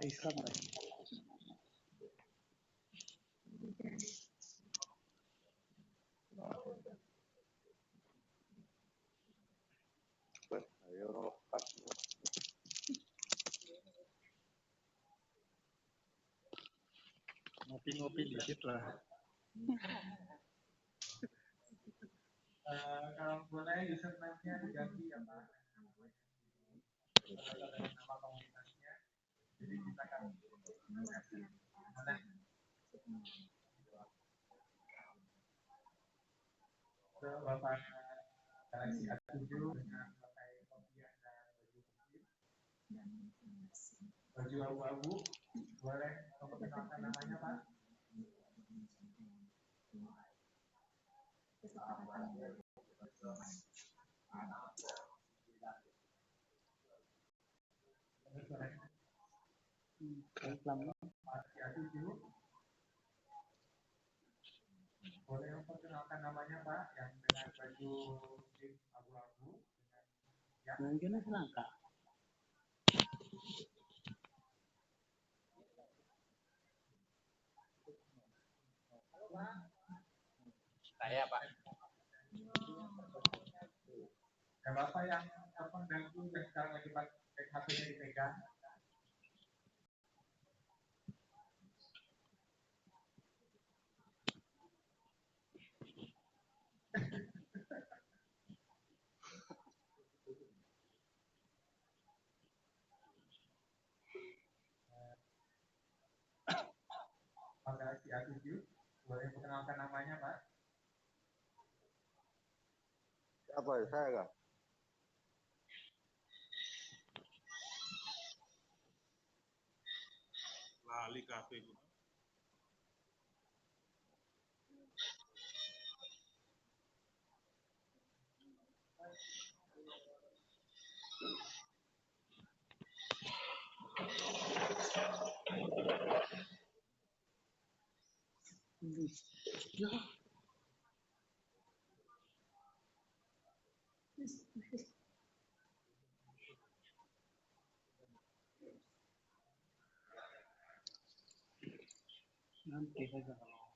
Islam ngopi-ngopi dikit lah. Kalau boleh username-nya diganti ya Pak. Nama komunitasnya. Jadi kita akan mana? Bapak Galaxy A7 dengan pakai kopiah dan baju abu-abu. Boleh memperkenalkan namanya Pak? Boleh memperkenalkan namanya Pak yang dengan baju abu-abu dengan mungkin selangkah. Saya Pak. Dan Bapak yang telepon ganggu yang sekarang lagi pakai HP-nya dipegang. Pak Galaxy A7, boleh perkenalkan namanya Pak? Siapa ya? Saya kah? Lali kafe itu. Ya. Nanti saja kalau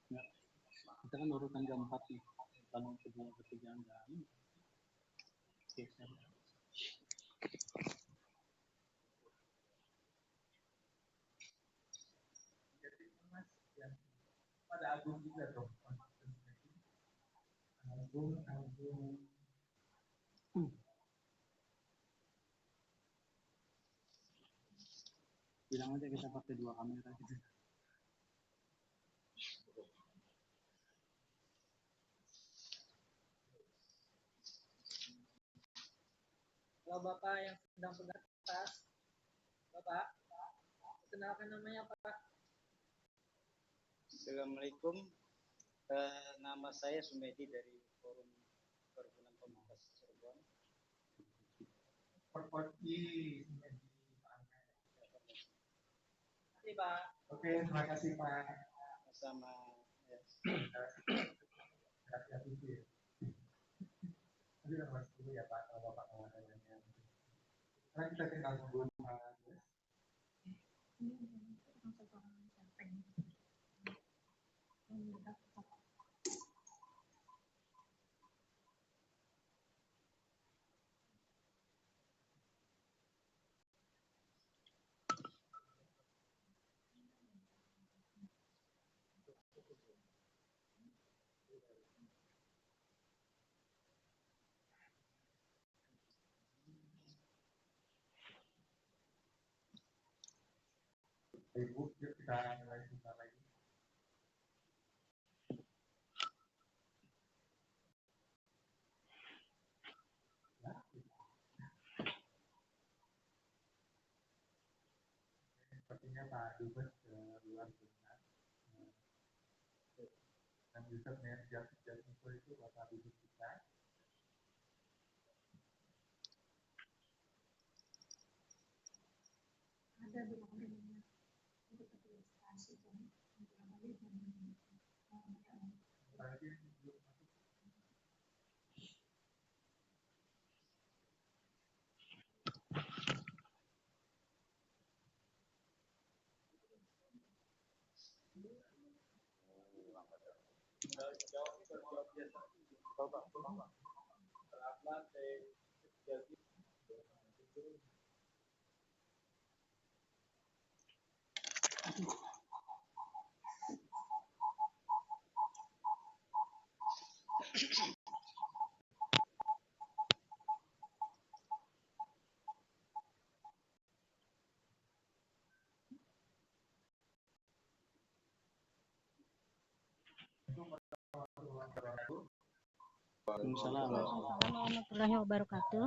ya, kita kan urutan jam 4 nih, kalau kedua ketiga enggak geser. Jadi Mas yang pada Agung juga tuh. Agung. Bilang aja kita pakai 2 kamera gitu. Kalau Bapak yang sedang pegang tas, Bapak, kenalkan namanya Pak. Assalamualaikum. Nama saya Sumedi dari Forum Perhimpunan Komunitas Cirebon. Perpoti. Terima kasih Pak. Oke, terima kasih Pak. Sama ya. Kasih A7 ya. Tadi udah masuk dulu ya Pak, kalau Bapak mau tanya. Sekarang kita tinggal tunggu Pak. Ibu, yuk kita mulai sebentar lagi. Pak Dubes ke luar Jurnal. Dan usernya Jasinfo itu Bapak Dubes kita. Ada dokumennya untuk administrasi dan Waalaikumsalam. Waalaikumsalam warahmatullahi wabarakatuh.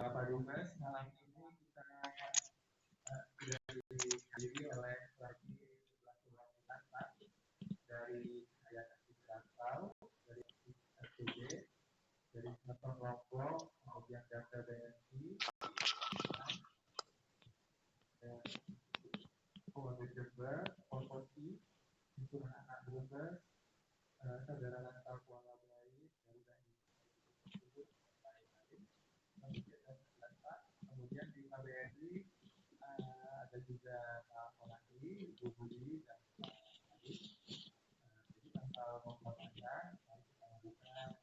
Pak Dubes, malam ini kita dihadiri oleh lagi 11 perwakilan Pak dari Yayasan Berasal, dari SPB, dari Smelter Lombok, kemudian Dasar BNI, dan Polres Jember, Polpoti, Himpunan Anak Brebes, Saudara Lantar Kuala Baik, Garuda Indonesia, dan lain-lain. Kemudian di KBRI ada juga Pak Polaki, Bu Budi, dan Pak Adit. Jadi tanpa memperpanjang, mari kita membuka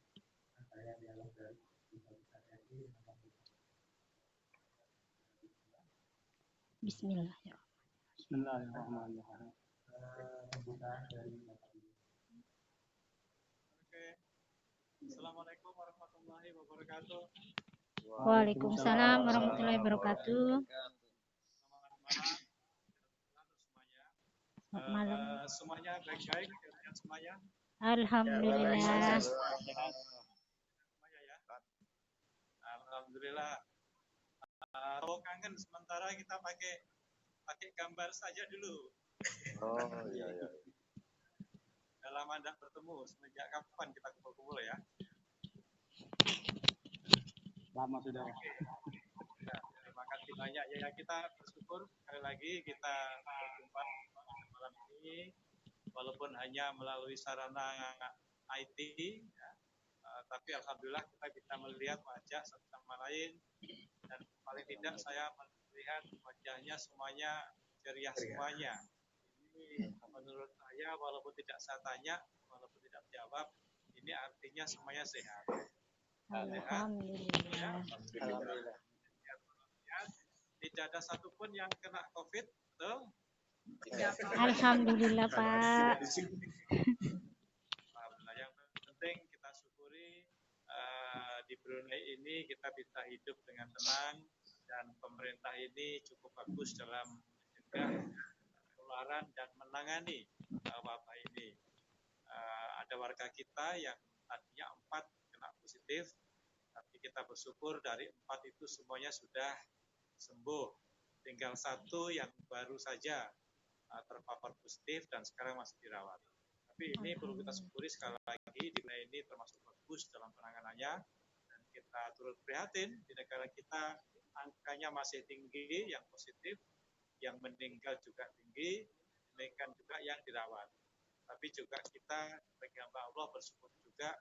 rangkaian dialog dari KBRI. Bismillahirrahmanirrahim. Bismillahirrahmanirrahim. Pembukaan dari Bapak Ibu. Oke. Assalamualaikum warahmatullahi wabarakatuh. Waalaikumsalam warahmatullahi wabarakatuh. Selamat malam semuanya. Semuanya baik-baik, kalian semuanya. Alhamdulillah. Semuanya ya. Alhamdulillah. Kalau kangen sementara kita pakai gambar saja dulu. Oh iya. Udah lama tidak bertemu. Semenjak kapan kita kumpul-kumpul ya? Lama sudah. Oke. Ya, terima kasih banyak ya. Kita bersyukur sekali lagi kita berjumpa malam ini, walaupun hanya melalui sarana IT, ya. Tapi alhamdulillah kita bisa melihat wajah satu sama lain, dan paling tidak saya melihat wajahnya semuanya ceria semuanya. Ini menurut saya, walaupun tidak saya tanya, walaupun tidak jawab, ini artinya semuanya sehat. Alhamdulillah. Alhamdulillah. Tidak ada satupun yang kena COVID, betul? Alhamdulillah Pak. Alhamdulillah. Yang penting kita syukuri di Brunei ini kita bisa hidup dengan tenang, dan pemerintah ini cukup bagus dalam mencegah penularan dan menangani wabah ini. Ada warga kita yang tadinya 4 kena positif, tapi kita bersyukur dari 4 itu semuanya sudah sembuh. Tinggal 1 yang baru saja terpapar positif dan sekarang masih dirawat. Tapi ini perlu kita syukuri sekali lagi, di Brunei ini termasuk bagus dalam penanganannya, dan kita turut prihatin di negara kita angkanya masih tinggi yang positif, yang meninggal juga tinggi, demikian juga yang dirawat. Tapi juga kita sebagai hamba Allah bersyukur juga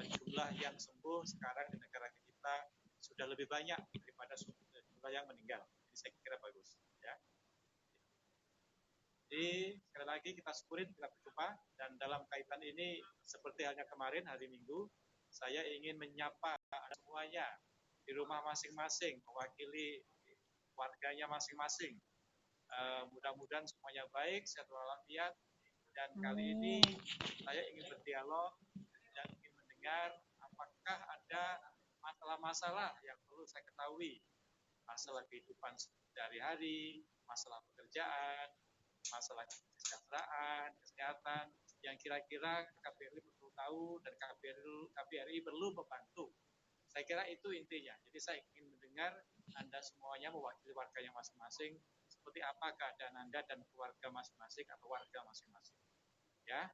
jumlah yang sembuh sekarang di negara kita sudah lebih banyak daripada jumlah yang meninggal. Ini saya kira bagus, ya. Jadi sekali lagi kita syukurin, kita berjumpa, dan dalam kaitan ini seperti halnya kemarin hari Minggu, saya ingin menyapa semuanya di rumah masing-masing, mewakili warganya masing-masing. Mudah-mudahan semuanya baik, sehat walafiat, dan kali ini saya ingin berdialog dan ingin mendengar apakah ada masalah-masalah yang perlu saya ketahui, masalah kehidupan sehari-hari, masalah pekerjaan, masalah kesejahteraan, kesehatan, yang kira-kira KBRI perlu tahu dan KBRI perlu membantu. Saya kira itu intinya. Jadi saya ingin mendengar Anda semuanya mewakili warganya masing-masing, seperti apa keadaan Anda dan keluarga masing-masing atau warga masing-masing. Ya,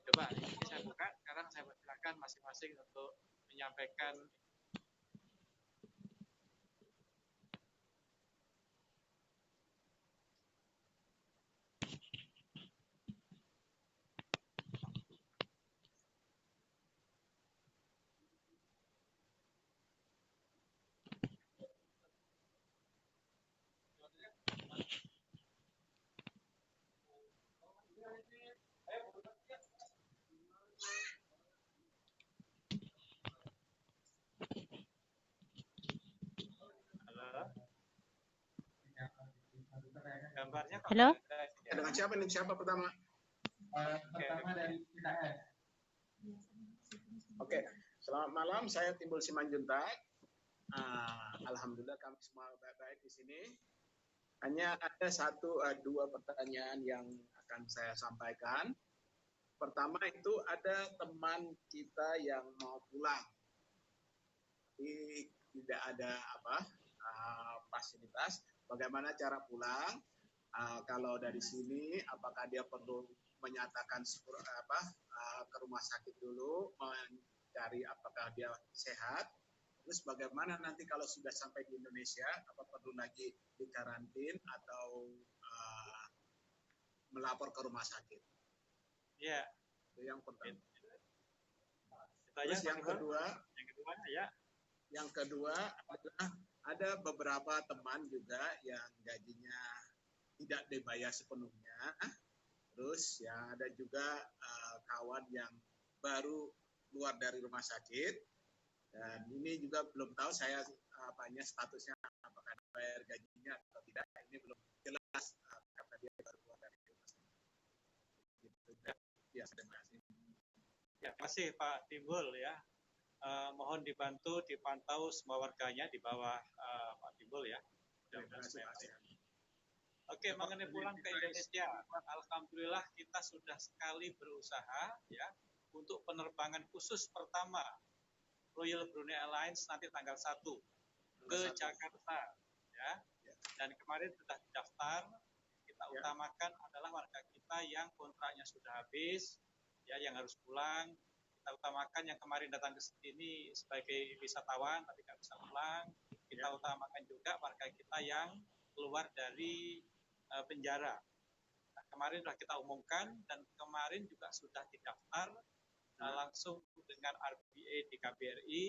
coba ini saya buka. Sekarang saya persilakan masing-masing untuk menyampaikan. Gambarnya Halo? Dengan siapa nih? Siapa pertama? Pertama dari PKS. Oke, selamat malam. Saya Timbul Simanjuntak. Alhamdulillah kami semua baik-baik di sini. Hanya ada dua pertanyaan yang akan saya sampaikan. Pertama itu ada teman kita yang mau pulang, tapi tidak ada fasilitas. Bagaimana cara pulang? Kalau dari sini, apakah dia perlu menyatakan ke rumah sakit dulu, mencari apakah dia sehat? Terus bagaimana nanti kalau sudah sampai di Indonesia, apa perlu lagi dikarantin atau melapor ke rumah sakit? Ya. Itu yang pertama. Terus yang kedua ya. Yang kedua adalah ada beberapa teman juga yang gajinya tidak dibayar sepenuhnya. Terus ya ada juga kawan yang baru keluar dari rumah sakit. Dan ini juga belum tahu saya statusnya apakah bayar gajinya atau tidak. Ini belum jelas karena dia baru keluar dari rumah sakit. Gitu. Ya, terima kasih. Ya, terima kasih Pak Timbul ya. Mohon dibantu dipantau semua warganya di bawah Pak Timbul ya. Oke, mengenai pulang ke Indonesia, alhamdulillah kita sudah sekali berusaha ya untuk penerbangan khusus pertama Royal Brunei Airlines nanti tanggal 1 ke Jakarta ya. Dan kemarin sudah didaftar. Kita utamakan adalah warga kita yang kontraknya sudah habis ya, yang harus pulang. Kita utamakan yang kemarin datang ke sini sebagai wisatawan tapi nggak bisa pulang. Kita utamakan juga warga kita yang keluar dari penjara. Nah, kemarin sudah kita umumkan dan kemarin juga sudah didaftar langsung dengan RBA di KBRI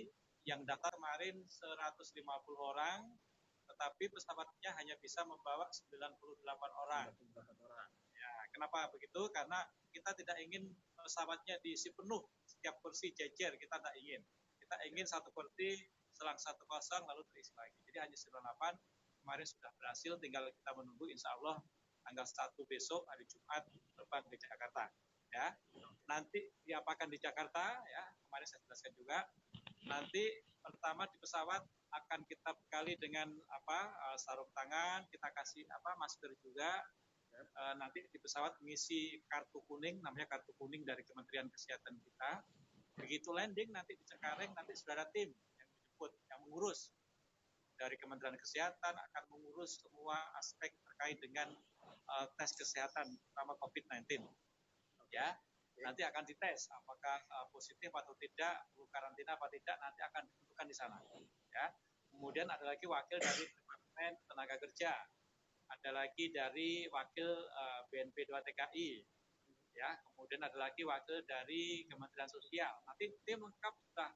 yang daftar kemarin 150 orang, tetapi pesawatnya hanya bisa membawa 98 orang. Ya, kenapa begitu? Karena kita tidak ingin pesawatnya diisi penuh, setiap kursi jejer, kita tidak ingin. Kita ingin satu kursi selang 1 kosong lalu terisi lagi. Jadi hanya 98. Kemarin sudah berhasil, tinggal kita menunggu insya Allah tanggal 1 besok hari Jumat terbang ke Jakarta. Ya, nanti diapakan di Jakarta? Ya, kemarin saya jelaskan juga. Nanti pertama di pesawat akan kita bekali dengan sarung tangan, kita kasih masker juga. Nanti di pesawat mengisi kartu kuning, namanya kartu kuning dari Kementerian Kesehatan kita. Begitu landing nanti di Cengkareng, nanti sudah ada tim yang menjemput, yang mengurus. Dari Kementerian Kesehatan akan mengurus semua aspek terkait dengan tes kesehatan, terutama COVID-19. Ya, nanti akan dites apakah positif atau tidak, perlu karantina apa tidak, nanti akan ditentukan di sana. Ya, kemudian ada lagi wakil dari Departemen Tenaga Kerja, ada lagi dari wakil BNP 2 TKI, ya, kemudian ada lagi wakil dari Kementerian Sosial. Nanti tim lengkap sudah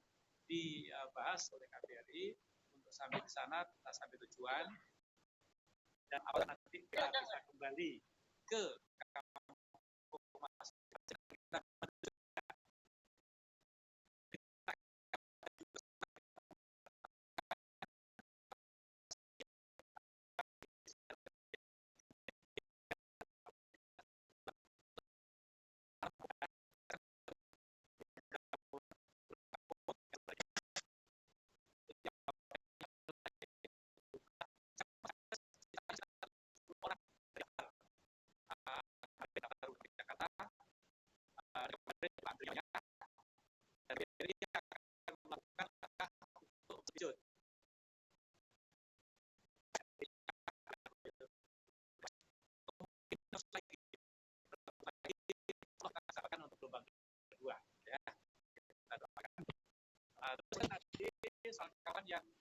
dibahas oleh KBRI. Sampai di sana kita sampai tujuan dan awal nanti kita bisa kembali ke kampung masing-masing.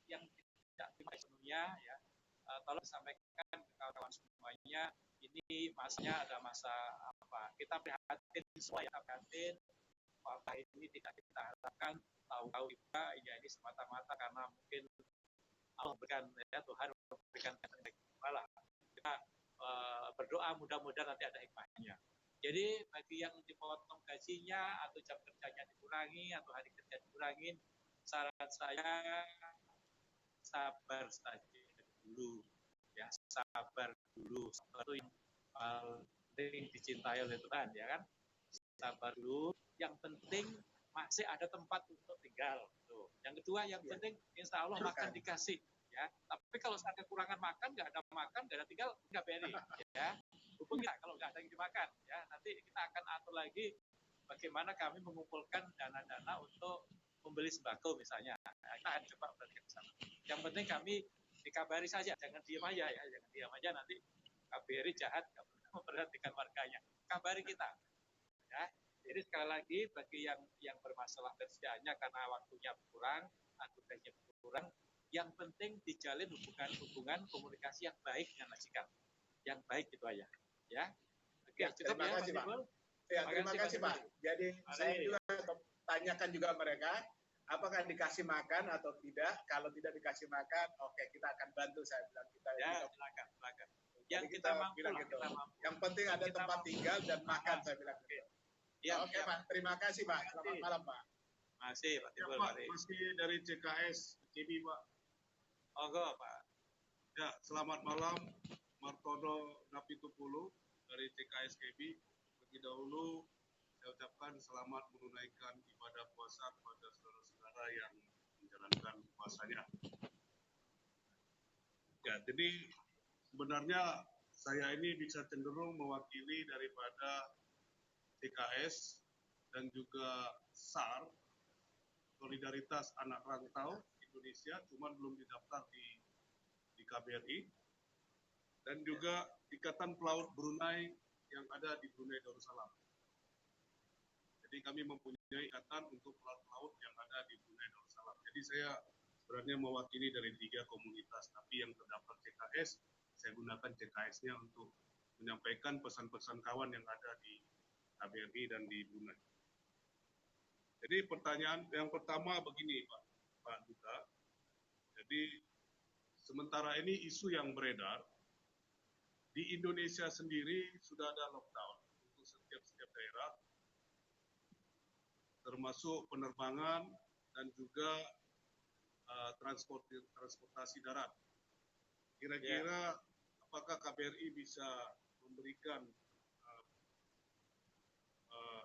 yang tidak terima sepenuhnya ya, tolong sampaikan ke kawan-kawan semuanya. Ini masanya ada masa apa? Kita prihatin semua ya, prihatin. Apa ini tidak kita harapkan, tahu-tahu juga ya ini semata-mata karena mungkin Allah berikan ya, Tuhan memberikan malah kita berdoa mudah-mudahan nanti ada hikmahnya. Jadi bagi yang dipotong gajinya atau jam kerjanya dikurangi atau hari kerja dikurangin, saran saya sabar saja dulu ya, sabar dulu. Sabar itu yang paling dicintai oleh Tuhan ya kan, sabar dulu. Yang penting masih ada tempat untuk tinggal. Tuh. Yang kedua, yang penting insya Allah makan dikasih. Ya, tapi kalau ada kekurangan makan, nggak ada makan, nggak ada tinggal, nggak beri. Ya, hubungi kita kalau nggak ada yang dimakan. Ya, nanti kita akan atur lagi bagaimana kami mengumpulkan dana-dana untuk membeli sembako misalnya. Nah, kita akan coba berikan ke sana. Yang penting kami dikabari saja, jangan diam aja ya, jangan diam aja nanti KBRI jahat, nggak pernah memperhatikan warganya. Kabari kita. Ya. Jadi sekali lagi bagi yang bermasalah kerjaannya karena waktunya kurang, tugasnya kurang, yang penting dijalin hubungan komunikasi yang baik dengan majikan, yang baik itu aja, ya. Oke, cukup terima kasih Pak. Ya, terima kasih Pak. Jadi saya juga tanyakan juga mereka, apakah dikasih makan atau tidak? Kalau tidak dikasih makan, oke kita akan bantu. Saya bilang kita. Ya, silakan. Yang kita mampu, gitu. Yang penting ada tempat tinggal dan makan, saya bilang. Ya, oke Pak, terima kasih Pak. Selamat malam Pak. Masih Pak Timbul. Masih dari CKS KB Pak. Oke Pak. Ya, selamat malam Martono Napitupulu dari CKS KB. Lebih dahulu saya ucapkan selamat menunaikan ibadah puasa kepada saudara-saudara yang menjalankan puasanya. Ya, jadi sebenarnya saya ini bisa cenderung mewakili daripada CKS dan juga SAR, Solidaritas Anak Rantau Indonesia, cuma belum didaftar di KBRI, dan juga Ikatan Pelaut Brunei yang ada di Brunei Darussalam. Jadi kami mempunyai ikatan untuk pelaut-pelaut yang ada di Brunei Darussalam. Jadi saya sebenarnya mewakili dari 3 komunitas, tapi yang terdaftar CKS, saya gunakan CKS-nya untuk menyampaikan pesan-pesan kawan yang ada di KBRI dan di Brunei. Jadi pertanyaan yang pertama begini Pak Duta. Jadi sementara ini isu yang beredar di Indonesia sendiri sudah ada lockdown untuk setiap daerah, termasuk penerbangan dan juga transportasi darat. Kira-kira apakah KBRI bisa memberikan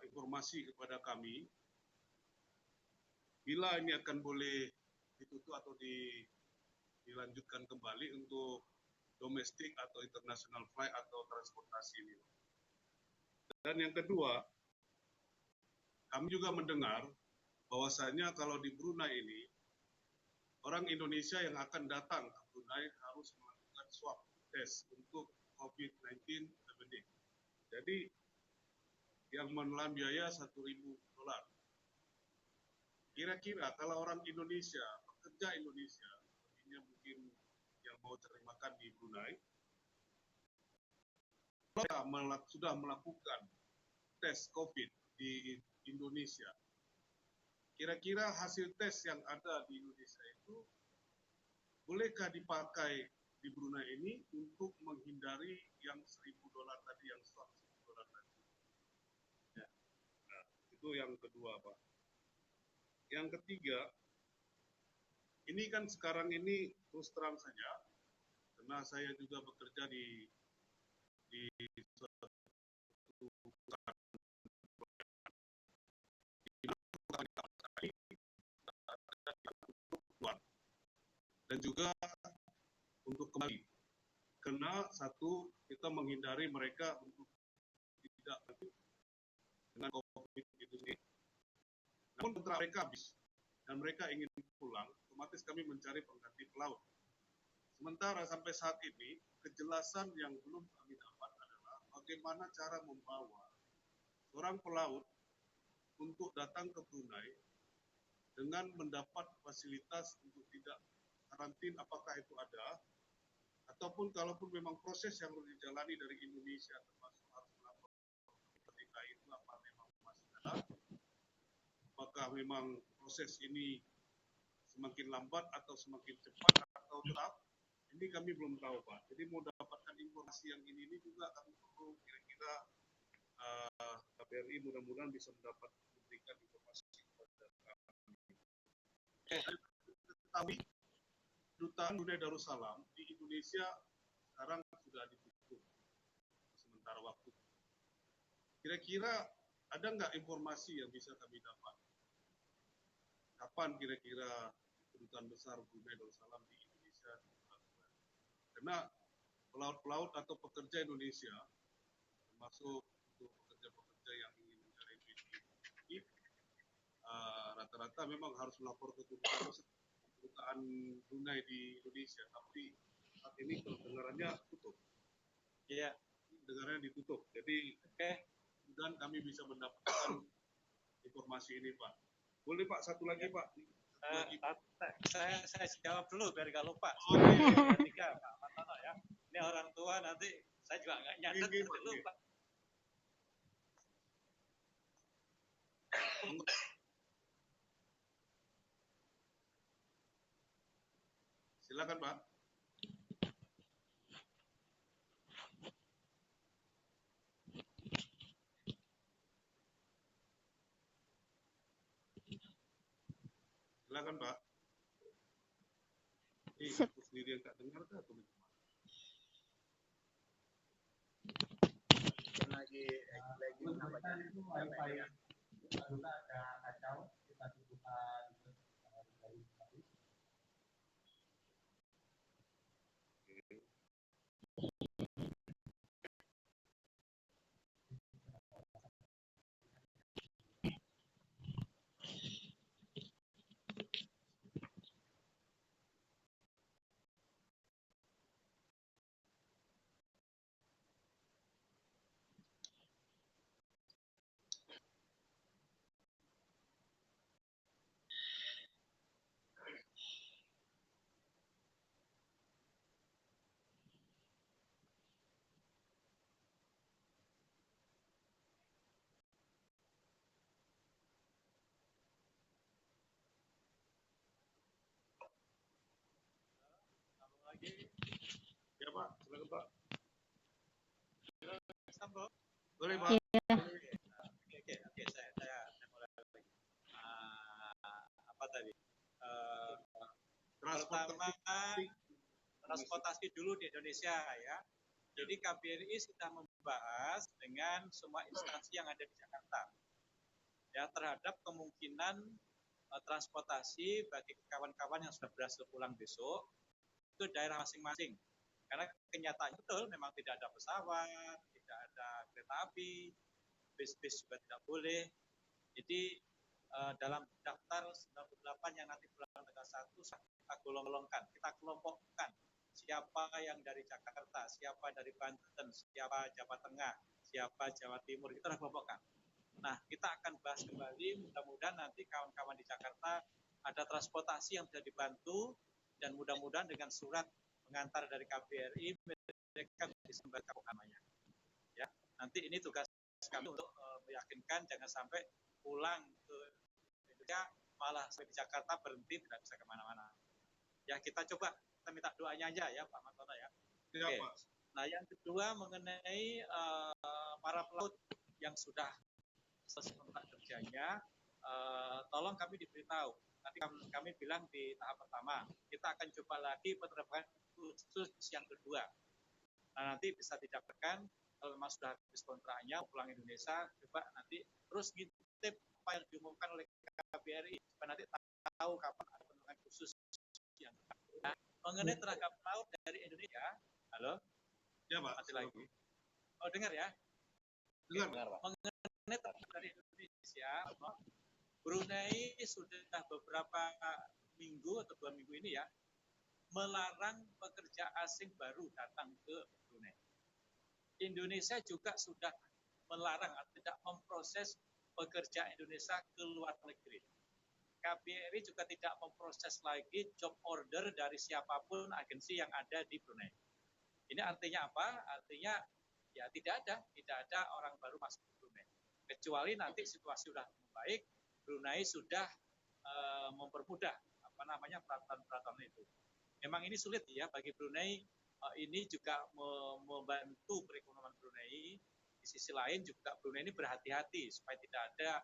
informasi kepada kami bila ini akan boleh ditutup atau dilanjutkan kembali untuk domestik atau international flight atau transportasi ini. Dan yang kedua, kami juga mendengar bahwasanya kalau di Brunei ini orang Indonesia yang akan datang ke Brunei harus melakukan swab test untuk COVID-19 sebenarnya. Jadi yang menelan biaya $1.000. Kira-kira kalau orang Indonesia, pekerja Indonesia, ini mungkin yang mau cari makan di Brunei, sudah melakukan tes COVID di Indonesia, kira-kira hasil tes yang ada di Indonesia itu bolehkah dipakai di Brunei ini untuk menghindari yang $1.000 tadi, yang swab $1.000 tadi? Ya. Nah, itu yang kedua, Pak. Yang ketiga, ini kan sekarang ini terus terang saja, karena saya juga bekerja di suatu dan juga untuk kembali. Karena satu, kita menghindari mereka untuk tidak dengan COVID itu sendiri. Namun kontrak mereka habis dan mereka ingin pulang, otomatis kami mencari pengganti pelaut. Sementara sampai saat ini, kejelasan yang belum kami dapat adalah bagaimana cara membawa seorang pelaut untuk datang ke Brunei dengan mendapat fasilitas untuk tidak karantin apakah itu ada, ataupun kalaupun memang proses yang harus dijalani dari Indonesia termasuk harus melapor ketika itu apa memang masih ada, apakah memang proses ini semakin lambat atau semakin cepat atau tetap, ini kami belum tahu Pak. Jadi mau dapatkan informasi yang ini juga kami perlu kira-kira KBRI mudah-mudahan bisa memberikan informasi kepada kami. Ketahui Dutaan Brunei Darussalam di Indonesia sekarang sudah ditutup sementara waktu. Kira-kira ada nggak informasi yang bisa kami dapat? Kapan kira-kira kedutaan besar Brunei Darussalam di Indonesia dibuka? Karena pelaut-pelaut atau pekerja Indonesia, termasuk untuk pekerja-pekerja yang ingin mencari duit ini, rata-rata memang harus melapor ke kedutaan Brunei di Indonesia, tapi saat ini kedengarannya tutup. Iya. Kedengarannya ditutup. Jadi, kemudian kami bisa mendapatkan informasi ini, Pak. Boleh Pak, satu lagi Pak. Saya jawab dulu biar nggak lupa. Oh, iya. Tiga, Pak Matono ya. Ini orang tua nanti saya juga nggak nyatet lupa. Silakan Pak. Silakan Pak. Ini aku sendiri yang tak dengar atau bagaimana? Lagi namanya. Ada kacau, kita buka dari tadi. Ya Pak, silakan Pak. Sambung. Boleh Pak. Iya. Oke, saya mulai lagi. Apa tadi? Pertama, transportasi dulu di Indonesia ya. Jadi KBRI sudah membahas dengan semua instansi yang ada di Jakarta ya terhadap kemungkinan transportasi bagi kawan-kawan yang sudah berhasil pulang besok itu daerah masing-masing. Karena kenyataan betul memang tidak ada pesawat, tidak ada kereta api, bis-bis juga tidak boleh. Jadi dalam daftar 98 yang nanti pulang tanggal 1 kita golong-golongkan, kita kelompokkan siapa yang dari Jakarta, siapa dari Banten, siapa Jawa Tengah, siapa Jawa Timur, kita kelompokkan. Nah, kita akan bahas kembali, mudah-mudahan nanti kawan-kawan di Jakarta ada transportasi yang bisa dibantu dan mudah-mudahan dengan surat pengantar dari KBRI mereka bisa membaca namanya. Ya, nanti ini tugas kami untuk meyakinkan jangan sampai pulang ke Indonesia malah sampai di Jakarta berhenti tidak bisa kemana-mana. Ya kita coba kita minta doanya aja ya Pak Matono ya. Ya, Oke. Pak. Nah yang kedua mengenai para pelaut yang sudah selesai kontrak kerjanya, tolong kami diberitahu. Nanti kami bilang di tahap pertama kita akan coba lagi penerbangan khusus yang kedua. Nah nanti bisa didapatkan kalau memang sudah habis kontraknya pulang Indonesia, coba nanti terus ngintip apa yang diumumkan oleh KBRI supaya nanti tahu kapan ada penerbangan khusus yang nah, mengenai tenaga pelaut dari Indonesia. Halo? Ya Pak. Masih lagi. Oh dengar ya? Dengar Pak. Mengenai tenaga dari Indonesia, Brunei sudah beberapa minggu atau 2 minggu ini ya melarang pekerja asing baru datang ke Brunei. Indonesia juga sudah melarang atau tidak memproses pekerja Indonesia ke luar negeri. KBRI juga tidak memproses lagi job order dari siapapun agensi yang ada di Brunei. Ini artinya apa? Artinya ya tidak ada orang baru masuk ke Brunei. Kecuali nanti situasi sudah membaik, Brunei sudah mempermudah peraturan-peraturan itu. Memang ini sulit ya bagi Brunei. Ini juga membantu perekonomian Brunei. Di sisi lain juga Brunei ini berhati-hati supaya tidak ada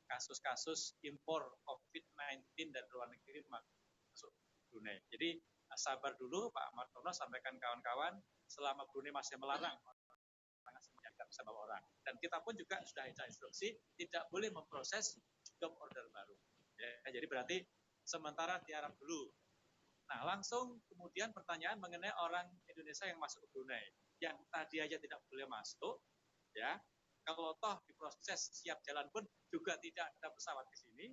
kasus-kasus impor COVID-19 dari luar negeri masuk Brunei. Jadi sabar dulu Pak Martono, sampaikan kawan-kawan, selama Brunei masih melarang orang asing tidak bisa bawa orang. Dan kita pun juga sudah ada instruksi tidak boleh memproses job order baru. Ya, jadi berarti sementara tiarap dulu. Nah, langsung kemudian pertanyaan mengenai orang Indonesia yang masuk ke Brunei, yang tadi aja tidak boleh masuk, ya. Kalau toh diproses siap jalan pun juga tidak ada pesawat ke sini,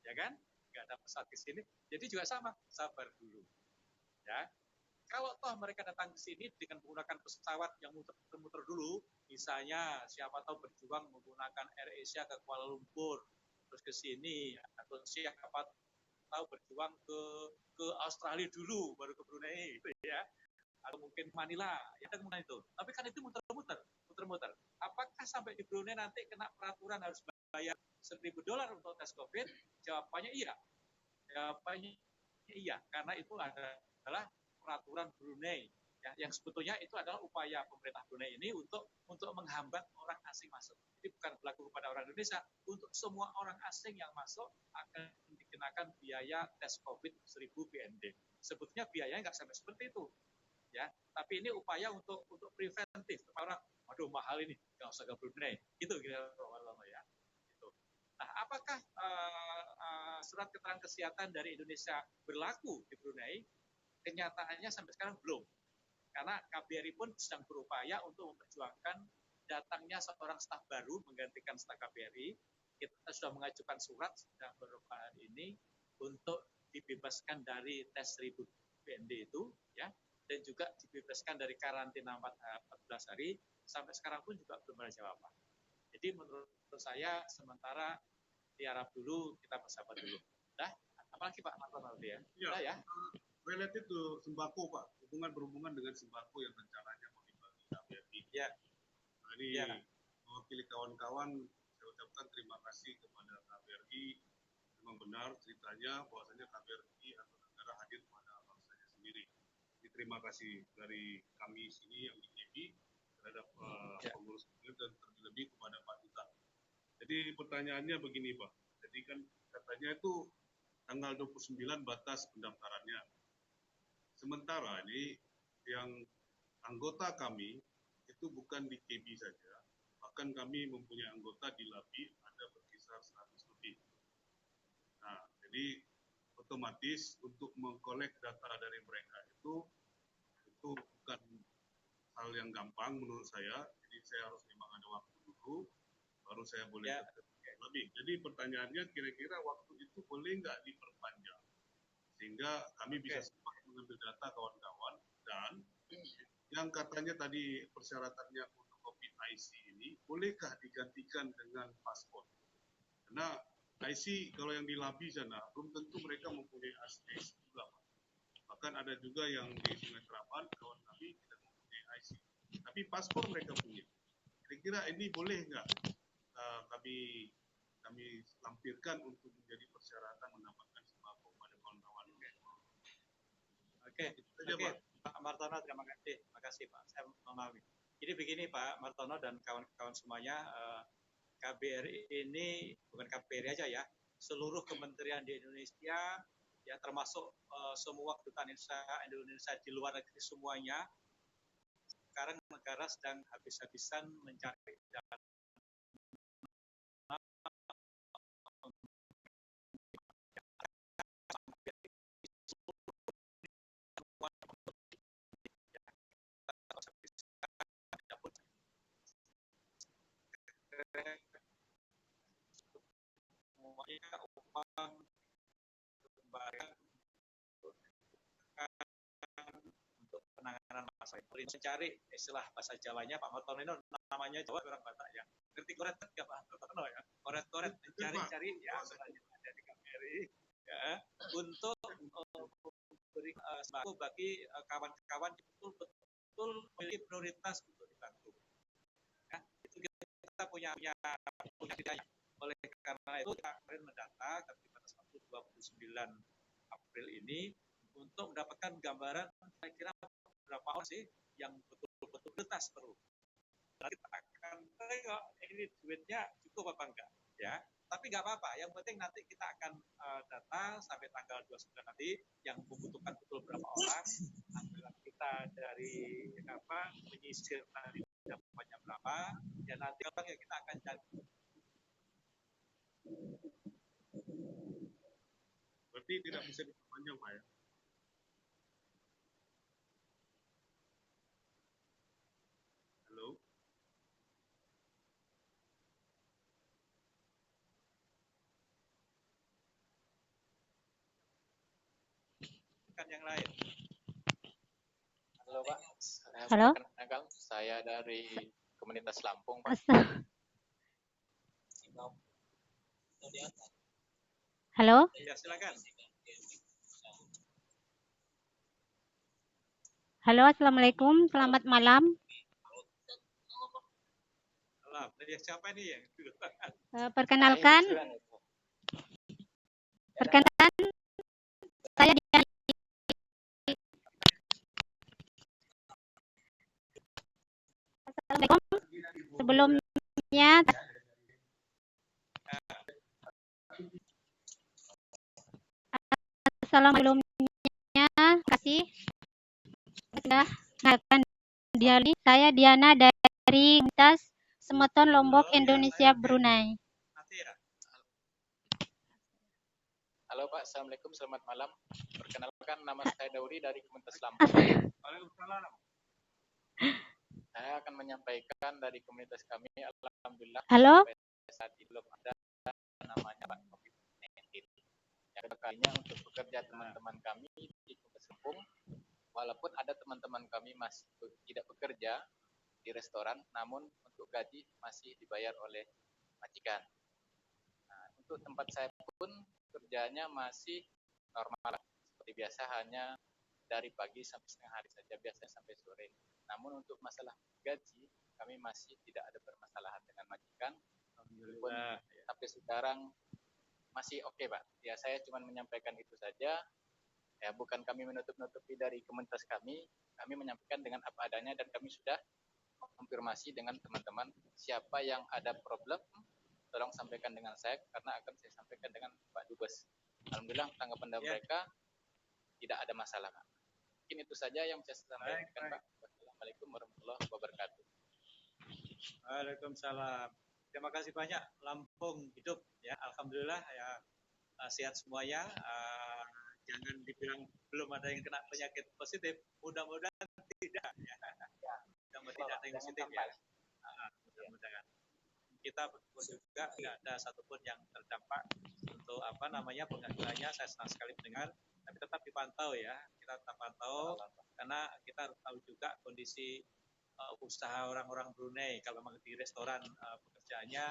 ya kan? Nggak ada pesawat ke sini, jadi juga sama, sabar dulu, ya. Kalau toh mereka datang ke sini dengan menggunakan pesawat yang muter-muter dulu, misalnya siapa tahu berjuang menggunakan AirAsia ke Kuala Lumpur, terus ke sini, atau siapa tahu berjuang ke Australia dulu, baru ke Brunei, gitu ya. Atau mungkin Manila, ya kan itu. Tapi kan itu muter-muter. Apakah sampai di Brunei nanti kena peraturan harus bayar $1.000 untuk tes COVID? Jawabannya iya. Karena itu adalah peraturan Brunei. Ya, yang sebetulnya itu adalah upaya pemerintah Brunei ini untuk menghambat orang asing masuk. Jadi bukan berlaku kepada orang Indonesia, untuk semua orang asing yang masuk akan dikenakan biaya tes COVID 1.000 BND. Sebetulnya biayanya nggak sampai seperti itu, ya. Tapi ini upaya untuk preventif. Orang, waduh mahal ini, nggak usah ke Brunei. Gitu kira-kira ya. Gitu. Nah, apakah surat keterangan kesehatan dari Indonesia berlaku di Brunei? Kenyataannya sampai sekarang belum. Karena KBRI pun sedang berupaya untuk memperjuangkan datangnya seorang staf baru menggantikan staf KBRI. Kita sudah mengajukan surat sudah beberapa hari ini untuk dibebaskan dari tes 1.000 BND itu, ya, dan juga dibebaskan dari karantina 14 hari. Sampai sekarang pun juga belum ada jawaban. Jadi menurut saya sementara tiarap dulu, kita bersabar dulu. Dah, apalagi Pak Martono ya? Ya. Related to sembako Pak, berhubungan dengan sembako yang rencananya mau dibagi KBRI. Ya. Nah, ini mewakili kawan-kawan, saya ucapkan terima kasih kepada KBRI. Memang benar ceritanya bahwasanya KBRI atau negara hadir pada bangsanya sendiri. Jadi, terima kasih dari kami sini yang di KB terhadap pengurus dan terlebih kepada Pak Duta. Jadi pertanyaannya begini Pak, jadi kan katanya itu tanggal 29 batas pendaftarannya. Sementara ini yang anggota kami itu bukan di KB saja, bahkan kami mempunyai anggota di LABI ada berkisar 100 lebih. Nah, jadi otomatis untuk mengkolek data dari mereka itu bukan hal yang gampang menurut saya. Jadi saya harus memang ada waktu dulu, baru saya boleh lebih. Jadi pertanyaannya kira-kira waktu itu boleh nggak diperpanjang? Sehingga kami bisa sempat mengambil data kawan-kawan, dan yang katanya tadi persyaratannya untuk COVID IC ini, bolehkah digantikan dengan paspor? Karena IC kalau yang di LABI sana, belum tentu mereka mempunyai asli juga. Bahkan ada juga yang di Sungai Terapan, kawan kami tidak mempunyai IC. Tapi paspor mereka punya. Kira-kira ini boleh nggak kami lampirkan untuk menjadi persyaratan mendapatkan sembako pada kawan-kawan? Oke, Pak Martono, terima kasih Pak. Saya memahami. Jadi begini Pak Martono dan kawan-kawan semuanya, KBRI ini bukan KBRI aja ya, seluruh kementerian di Indonesia, ya termasuk semua kedutaan Indonesia di luar negeri semuanya. Sekarang negara sedang habis-habisan mencari dana semuanya uang kembali untuk penanganan masalah itu. Mencari istilah bahasa Jawanya Pak Martono ini namanya Jawa orang Batak ya. Ngerti koret nggak Pak Martono ya? Koret mencari-cari ya ada di KBRI. untuk memberi sembako bagi kawan-kawan yang betul-betul memiliki prioritas untuk dibantu. Ya, itu kita punya bidangnya. Oleh karena itu kita kemarin mendata pada waktu 29 April ini untuk mendapatkan gambaran kira-kira berapa orang sih yang betul-betul prioritas perlu. Dan kita akan tengok ini duitnya cukup apa enggak, ya. Tapi nggak apa-apa, yang penting nanti kita akan data sampai tanggal 29 nanti yang membutuhkan betul berapa orang, ambilan kita dari menyisir tadi dampaknya berapa, dan nanti orang yang kita akan cari. Berarti tidak bisa diperpanjang, Pak ya? Halo? Yang lain. Halo Pak. Halo. Saya dari komunitas Lampung Pak. Halo. Ya silakan. Halo, assalamualaikum, selamat malam. Malam. Siapa ini yang Perkenalkan, saya Diana. Assalamualaikum. Sebelumnya Assalamualaikumnya kasih sudah mengenalkan diri. Saya Diana dari Komunitas Semeton Lombok Indonesia Brunei. Halo Pak, assalamualaikum, selamat malam. Perkenalkan, nama saya Dauri dari komunitas Lampung. Waalaikumsalam. Saya akan menyampaikan dari komunitas kami, alhamdulillah. Halo. Saat ini belum ada namanya Pak COVID-19. Yang kalinya untuk bekerja teman-teman kami di komunitas Lampung, walaupun ada teman-teman kami masih tidak bekerja di restoran, namun untuk gaji masih dibayar oleh majikan. Nah, untuk tempat saya pun kerjanya masih normal seperti biasa, hanya dari pagi sampai setengah hari saja, biasanya sampai sore. Namun untuk masalah gaji kami masih tidak ada permasalahan dengan majikan. Alhamdulillah. Sampai sekarang masih oke, Pak. Ya, saya cuma menyampaikan itu saja. Ya, bukan kami menutup-nutupi dari komunitas kami menyampaikan dengan apa adanya, dan kami sudah konfirmasi dengan teman-teman siapa yang ada problem, tolong sampaikan dengan saya karena akan saya sampaikan dengan Pak Dubes. Alhamdulillah tanggapan dari mereka tidak ada masalah, Pak. Mungkin itu saja yang saya sampaikan, Pak. Wassalamualaikum warahmatullahi wabarakatuh. Waalaikumsalam. Terima kasih banyak. Lampung hidup ya, alhamdulillah ya, sehat semuanya. Jangan dibilang belum ada yang kena penyakit positif, mudah-mudahan tidak ya. Mudah-mudahan tidak ada yang positif ya. Mudah-mudahan. Kita juga tidak ada satupun yang terdampak untuk penghasilannya. Saya senang sekali mendengar, tapi tetap dipantau ya. Kita tetap pantau karena kita harus tahu juga kondisi usaha orang-orang Brunei. Kalau memang di restoran pekerjaannya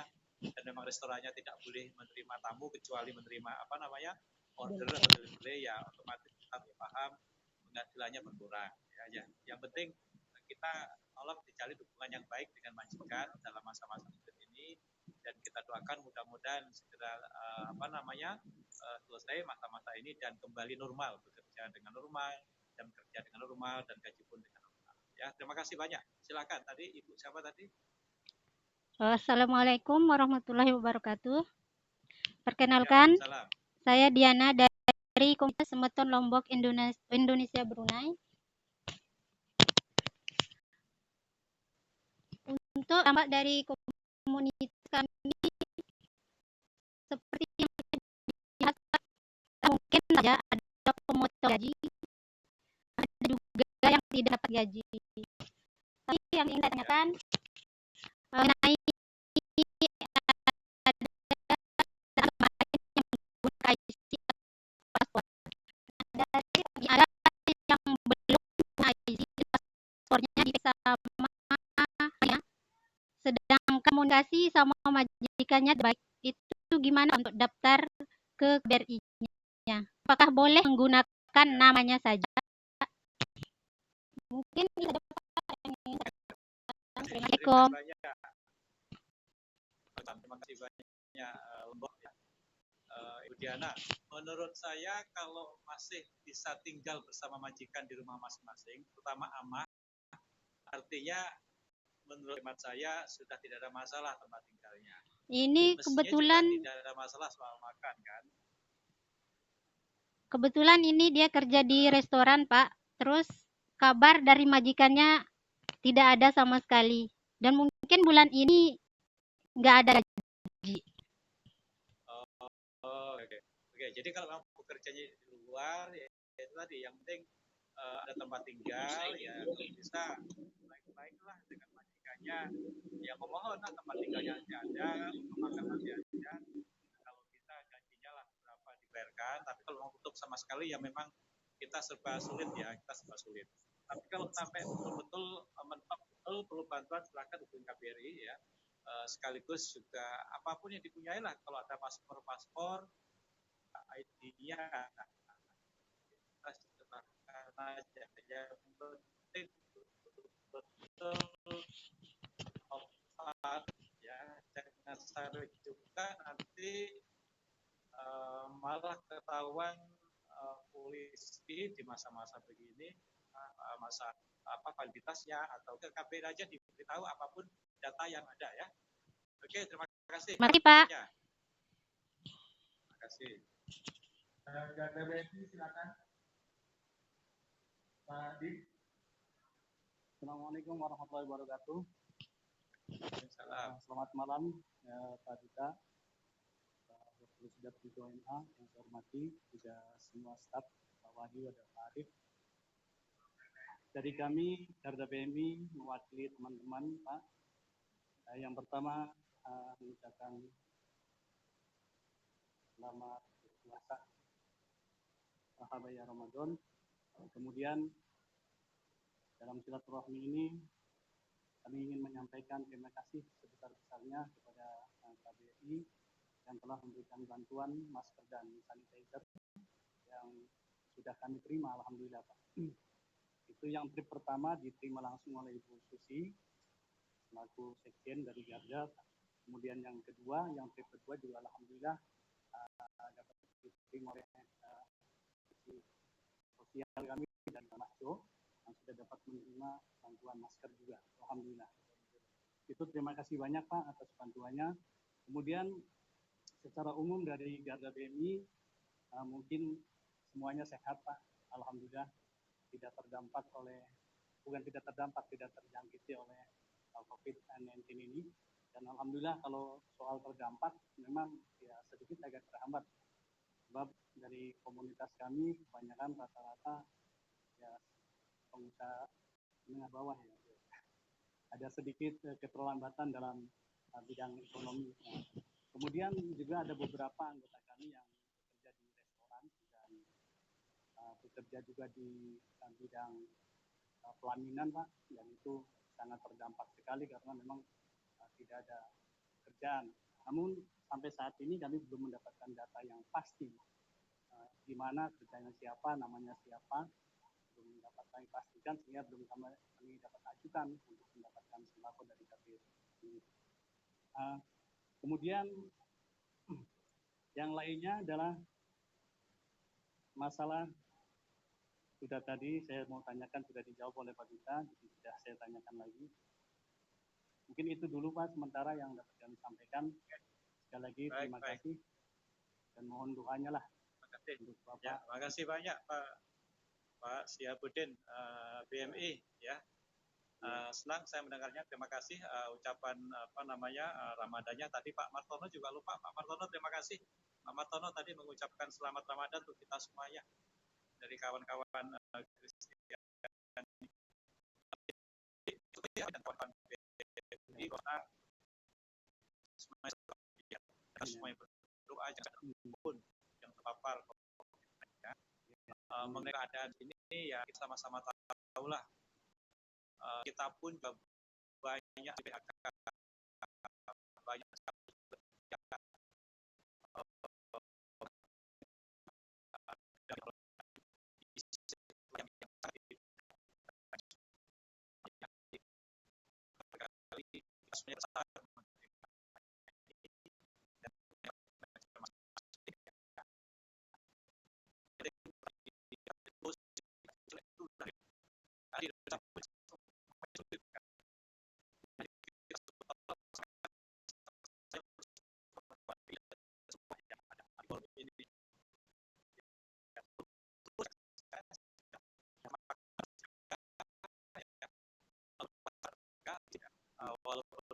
dan memang restorannya tidak boleh menerima tamu kecuali menerima order atau delivery, ya otomatis kita paham penghasilannya berkurang ya. Yang penting kita tolong dijalin hubungan yang baik dengan majikan dalam masa-masa sulit ini, dan kita doakan mudah-mudahan segera selesai masa-masa ini dan kembali normal, bekerja dengan normal dan bekerja dengan normal dan gaji pun dengan normal ya. Terima kasih banyak. Silakan tadi Ibu siapa tadi? Assalamualaikum warahmatullahi wabarakatuh. Perkenalkan, saya Diana dari Komunitas Semeton Lombok Indonesia Brunei. Untuk dampak dari komunitas kami seperti yang dilihat, mungkin saja ada pemotong gaji, ada juga yang tidak dapat gaji. Tapi yang ingin saya tanyakan mengenai ada yang belum IC paspornya diperiksa sama ya, sedang komunikasi sama majikannya baik, itu gimana untuk daftar ke BRI-nya? apakah boleh menggunakan namanya saja? Mungkin itu saja, Pak, yang ingin saya sampaikan. Assalamualaikum. Terima kasih banyak Lombok ya. Ibu Diana, menurut saya kalau masih bisa tinggal bersama majikan di rumah masing-masing, terutama amah, artinya menurut hemat saya sudah tidak ada masalah tempat tinggalnya. Ini Mestinya kebetulan juga tidak ada masalah soal makan kan. Kebetulan ini dia kerja di restoran, Pak. Terus kabar dari majikannya tidak ada sama sekali. Dan mungkin bulan ini nggak ada gaji. Oke. Jadi kalau memang bekerjanya di luar, ya itu tadi yang penting ada tempat tinggal, ya kalau bisa baik-baiklah dengan majikannya. Ya memohon lah tempat tinggalnya ada, untuk makan masih ada. Kalau bisa gajinya lah berapa dibayarkan. Tapi kalau mau tutup sama sekali ya memang kita serba sulit ya, Tapi kalau sampai betul-betul mentok betul perlu bantuan, silakan hubungi KBRI ya. Sekaligus juga apapun yang dipunyai lah, kalau ada paspor ID-nya kita serahkan aja. Yang penting betul-betul opat ya, jangan sampai juga nanti malah ketahuan polisi di masa-masa begini, masa validitasnya, atau ke KBRI aja diberitahu apapun data yang ada ya. Oke, terima kasih. Terima kasih, Pak. Terima kasih. Garda BSI silakan. Pak Dik. Assalamualaikum warahmatullahi wabarakatuh. Selamat malam Pak Dita, Dr. Sudah PIKOMA yang saya hormati, juga semua staf, Pak Wahyu, ada Pak Arif. Dari kami Garda BMI mewakili teman-teman, Pak. Yang pertama mengucapkan selamat berpuasa Sahabat Ramadan. Kemudian dalam silaturahmi ini kami ingin menyampaikan terima kasih sebesar-besarnya kepada KBRI yang telah memberikan bantuan masker dan sanitizer yang sudah kami terima, alhamdulillah, Pak. Itu yang trip pertama diterima langsung oleh Ibu Susi selaku sekjen dari Garda. Kemudian yang kedua, yang trip kedua juga alhamdulillah dapat diterima oleh sosial kami dan Mas Jo yang sudah dapat menerima bantuan masker juga, alhamdulillah. Itu terima kasih banyak Pak atas bantuannya. Kemudian secara umum dari Garda BMI mungkin semuanya sehat Pak, alhamdulillah, tidak terdampak oleh, tidak terjangkiti oleh COVID-19 ini. Dan alhamdulillah kalau soal terdampak memang ya sedikit agak terhambat. Sebab dari komunitas kami kebanyakan rata-rata ya pengusaha menengah bawah ya. Ada sedikit keterlambatan dalam bidang ekonomi. Kemudian juga ada beberapa anggota kami yang bekerja di restoran dan bekerja juga di bidang pelaminan Pak, dan itu sangat terdampak sekali karena memang tidak ada pekerjaan. Namun sampai saat ini kami belum mendapatkan data yang pasti di mana kerjanya siapa, namanya siapa, belum dapat kami pastikan sehingga belum kami dapat ajukan untuk mendapatkan sembako dari KBRI. Kemudian yang lainnya adalah masalah sudah tadi saya mau tanyakan sudah dijawab oleh Pak Dita, jadi tidak saya tanyakan lagi. Mungkin itu dulu Pak sementara yang dapat kami sampaikan. Sekali lagi terima kasih dan mohon doanya lah. Untuk Bapak. Ya, terima kasih banyak Pak Syihabuddin BMI ya. Senang saya mendengarnya. Terima kasih ucapan Ramadannya tadi Pak Martono juga lupa. Pak Martono terima kasih. Pak Martono tadi mengucapkan selamat Ramadan untuk kita semuanya dari kawan-kawan Kristiani dan kawan-kawan BMI kota semuanya berdoa jangan pun yang terpapar mengenai keadaan ini ya kita sama-sama tahu lah kita pun banyak walaupun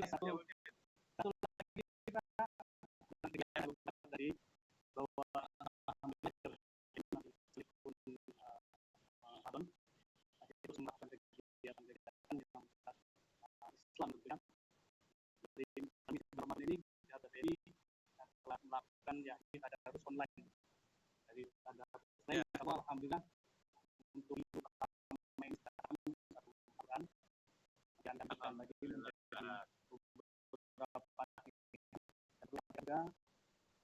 satu lagi kita dari bahwa itu semacam kegiatan-kegiatan yang Islam gitu ya. Dari kami Barman ini dari telah melakukan yakni ada harus online. Dari ada online, alhamdulillah untuk main kami satu bulan dan akan lagi menjadi beberapa keluarga.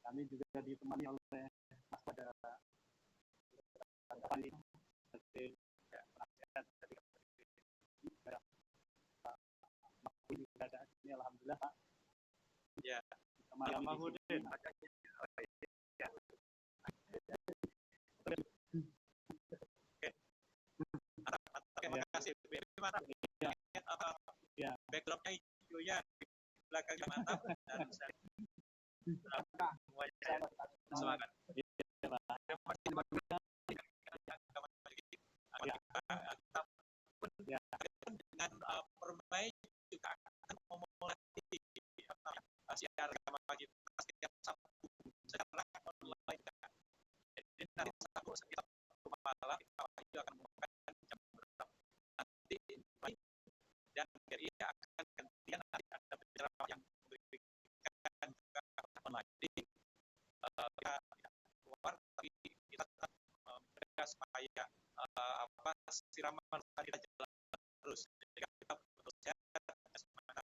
Kami juga ditemani oleh pada ini sebagai penasihat dari juga ada ini alhamdulillah Pak. Ya, Pak Mahmudin. Terima kasih. Gimana? Backdropnya hijaunya di belakangnya mantap dan semangat. Dengan permain juga akan memulai siaran agama kita setiap Sabtu secara online. Jadi nanti Sabtu setiap malam kita akan membuka jam berapa nanti dan jadi akan gantian nanti ada penceramah yang memberikan juga online. Jadi kita tidak keluar tapi kita tetap menjaga supaya siraman kita jalan terus. Jadi kita betul sehat semuanya.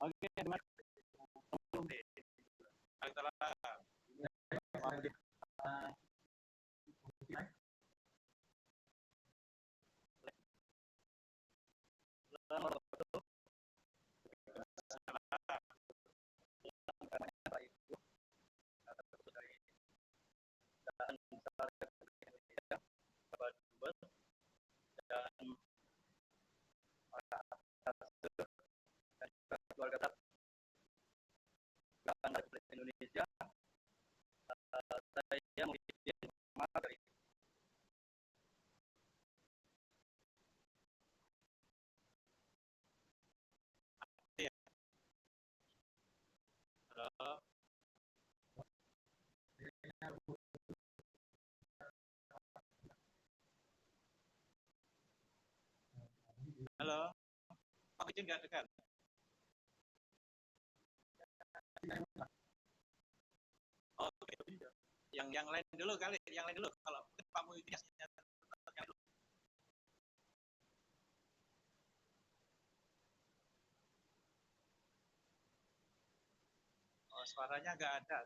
Oke, terima kasih. Indonesia, saya mau dari halo, Pak Izin nggak dengar? Oh, yang lain dulu kali, yang lain dulu. Kalau Pak Muhyiddin yang dulu. Oh, suaranya nggak ada.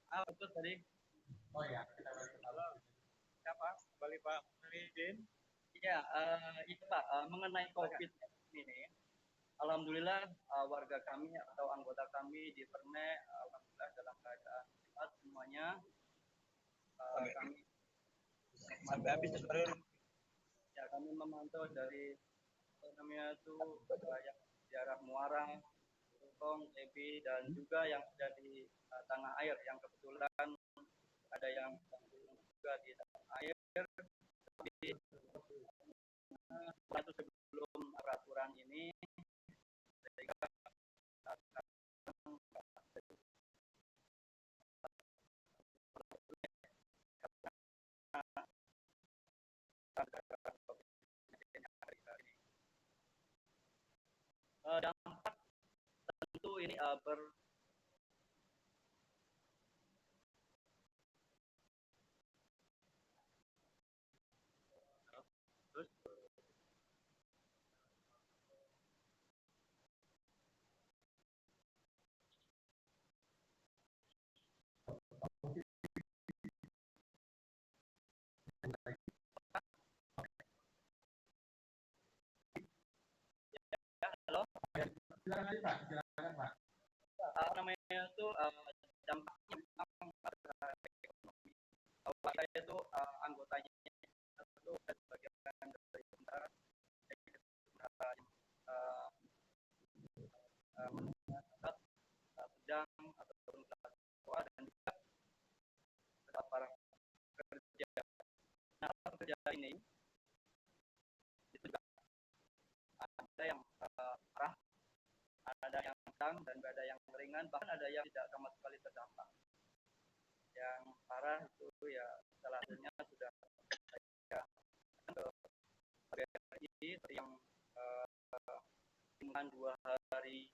betul tadi. Oh ya, kita balik ke Halo, siapa? Kembali Pak Muhyiddin. Ya, itu Pak, mengenai COVID ini, alhamdulillah warga kami atau anggota kami di Perne, alhamdulillah dalam keadaan sehat semuanya. Kami Sampai habis ya kami memantau dari apa namanya itu yang di arah Muara, Rukong, Ebi, dan juga yang ada di tanah air yang kebetulan ada yang juga di tanah air. Tapi itu sebelum peraturan ini dampak tentu ini Silakan Pak, silakan Pak. namanya itu dampaknya memang pada ekonomi. Saya itu anggotanya itu sebagian dari tentara sedang ataupun kelas bawah dan juga para pekerja. Nah, pekerja ini itu juga ada yang parah, ada yang sedang dan ada yang ringan, bahkan ada yang tidak sama sekali terdampak. Yang parah itu ya salah satunya sudah saya ke yang 2 hari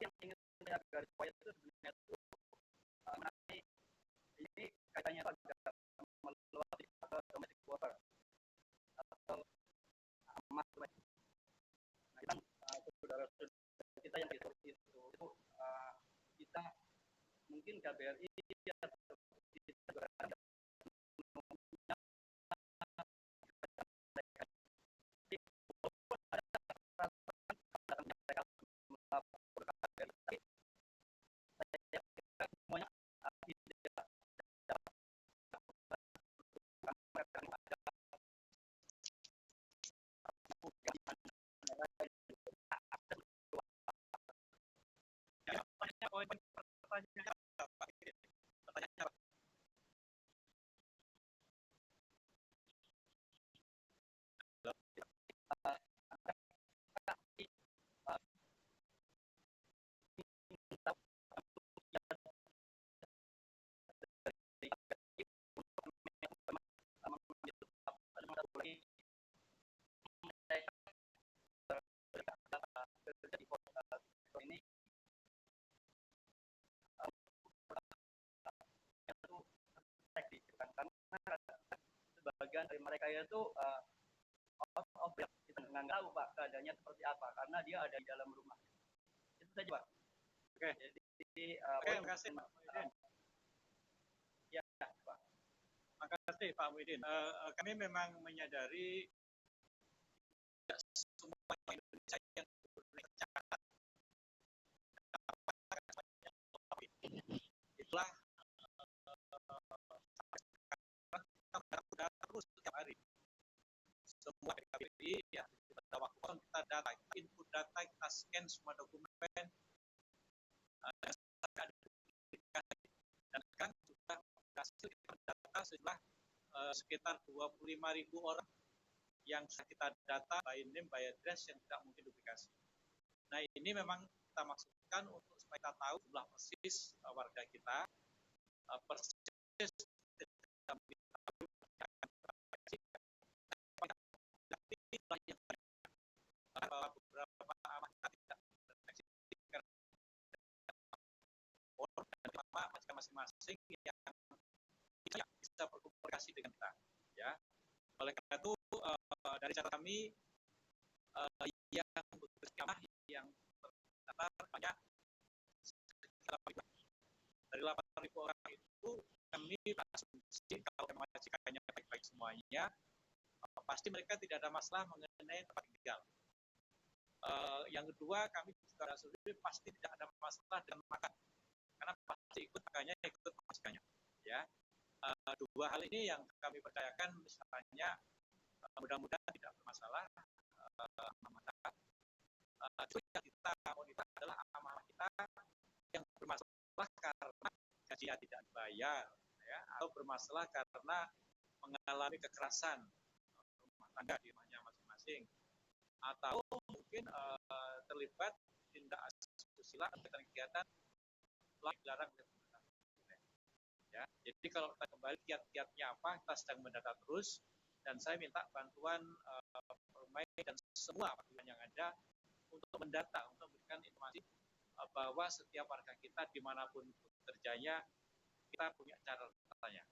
yang ingin saya garis bawahi itu sebenarnya itu ini kaitannya agak meluas atau domestic water atau emas. Nah, kita saudara kita yang itu kita mungkin KBRI atau kita berada ini sebagian dari mereka itu out of breath. Kita nggak tahu Pak keadaannya seperti apa karena dia ada di dalam rumah. Itu saja Pak. Oke. Jadi terima kasih Pak Muhyiddin. Ya Pak. Terima kasih Pak Muhyiddin. Kami memang menyadari tidak semua Indonesia yang tercatat. Itulah terus setiap hari. Semua KBRI ya pada waktu kita data, input data, kita scan semua dokumen dan sekarang sudah berhasil kita mendata sejumlah sekitar 25.000 orang yang sudah kita data by name, by address yang tidak mungkin duplikasi. Nah ini memang kita maksudkan untuk supaya kita tahu jumlah persis warga kita, persis beberapa amat tidak terdeteksi masing-masing yang bisa berkomunikasi dengan kita, ya. Oleh karena itu dari cara kami yang bekerja yang terdaftar banyak dari 8.000 orang itu kami asumsi kalau memang majikannya baik-baik semuanya, pasti mereka tidak ada masalah mengenai tempat tinggal. Yang kedua, kami juga asumsi pasti tidak ada masalah dengan makan, karena pasti ikut makannya, ikut majikannya. Ya, dua hal ini yang kami percayakan, misalnya mudah-mudahan tidak bermasalah. Itu yang kita monitor adalah amanah kita yang bermasalah karena gajinya tidak dibayar, ya, atau bermasalah karena mengalami kekerasan rumah tangga di rumahnya masing-masing, atau mungkin terlibat tindak asusila atau kegiatan dilarang oleh pemerintah. Ya, jadi kalau kita kembali kiat-kiatnya apa, kita sedang mendata terus, dan saya minta bantuan Permai dan semua pihak yang ada untuk mendata, untuk memberikan informasi bahwa setiap warga kita dimanapun bekerjanya, kita punya cara tanya.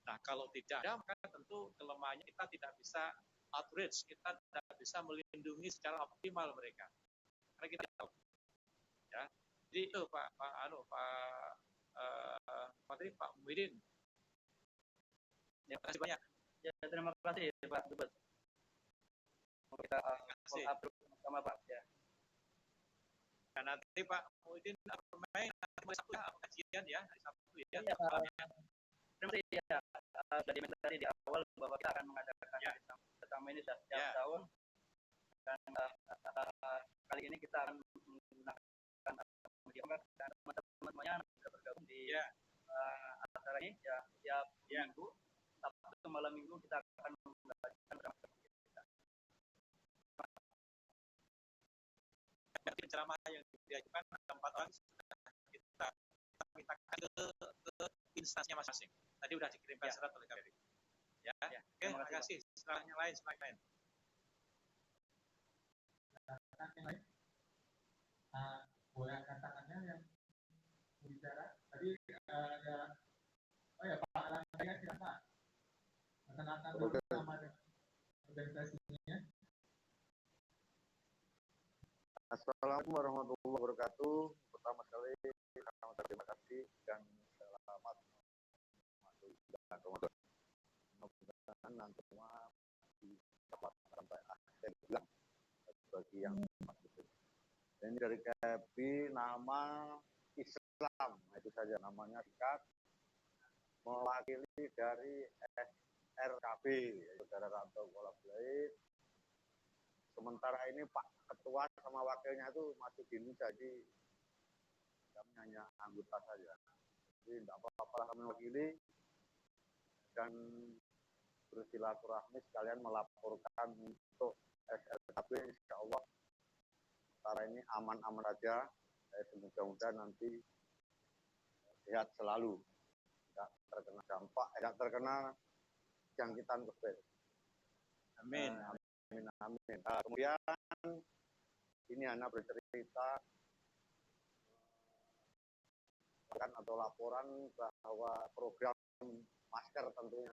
Nah, kalau tidak ada, maka tentu kelemahannya kita tidak bisa outreach, kita tidak bisa melindungi secara optimal mereka, karena kita tahu. Ya, jadi itu Pak Muhyiddin. Ya, terima kasih banyak. Ya, terima kasih Pak Dubes. Kita follow up sama Pak. Ya. Nah, nanti Pak Muhyiddin Permai mulai Sabtu ya, kajian ya, hari Sabtu ya. Iya, terima kasih ya. Sudah diminta tadi di awal bahwa kita akan mengadakan pertama ini setiap tahun, dan kali ini kita akan menggunakan media dan teman-teman semuanya bisa bergabung di acara ini ya. Setiap minggu, Sabtu malam minggu kita akan mengadakan bersama kita. Ceramah yang diajukan 4 orang sudah kita mintakan ke instansinya masing-masing. Tadi sudah dikirimkan surat oleh KBRI. Ya, oke, terima kasih. Silahkan yang lain. Yang lain, boleh angkat tangannya yang bicara. Tadi Pak Rangga siapa? Perkenalkan dulu nama organisasinya. Assalamualaikum warahmatullahi wabarakatuh. Pertama sekali terima kasih dan selamat masuk bulan Ramadan. Mudah-mudahan nanti semua dapat sampai akhir bulan bagi yang masuk. Ini dari KBRI, nama Islam, itu saja namanya singkat, mewakili dari SRKB, Saudara Rantau Kuala Belait. Sementara ini Pak Ketua sama wakilnya itu masih gini, jadi kami hanya anggota saja. Jadi tidak apa-apa kami mewakili dan bersilaturahmi sekalian melaporkan untuk SRKB, insya Allah sekarang ini aman-aman saja. Semoga-moga nanti sehat selalu, tidak terkena dampak, tidak terkena jangkitan COVID. Amin. Amin. Kemudian ini anak bercerita atau laporan bahwa program masker tentunya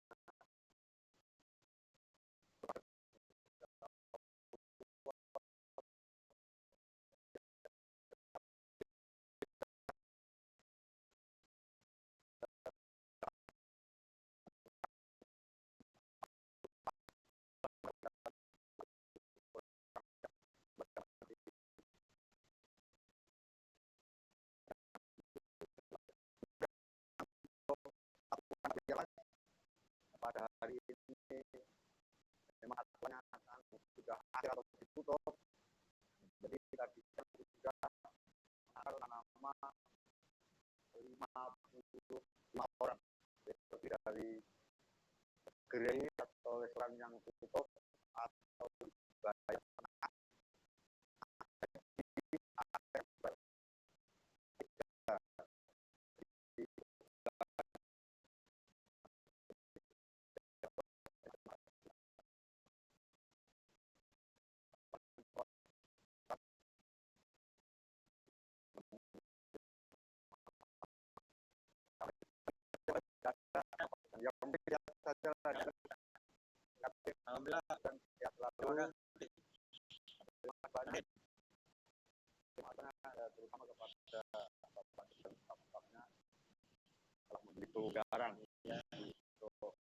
pada hari ini memang aturannya sudah akhir atau ditutup. Jadi kita bisa juga nama 55 orang lebih dari gerai atau restoran yang tutup atau bayar yang penting lihat saja alhamdulillah dan ya selalu terima kasih terutama kepada bapak-bapaknya telah begitu garang ya untuk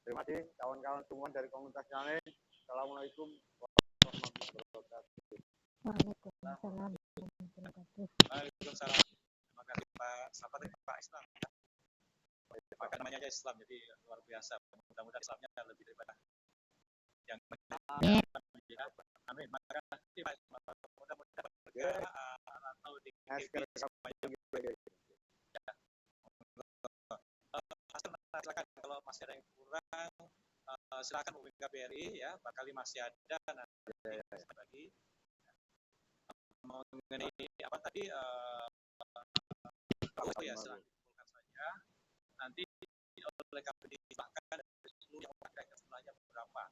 terima kasih kawan-kawan semua dari komunitas Nyale. Assalamualaikum warahmatullahi wabarakatuh. Waalaikumsalam warahmatullahi wabarakatuh. Waalaikumsalam. Terima kasih Pak. Selamat hari Pak Islam. Maka namanya aja Islam, jadi luar biasa. Mudah-mudahan Islamnya lebih daripada yang ya. Amin. Maka Pak, mudah-mudahan atau di silakan kalau masih ada yang kurang silakan hubungi KBRI ya, barangkali masih ada nanti lagi mengenai apa tadi ya silakan kumpulkan saja nanti oleh KBRI bahkan seluruh yang pakai jumlahnya berapa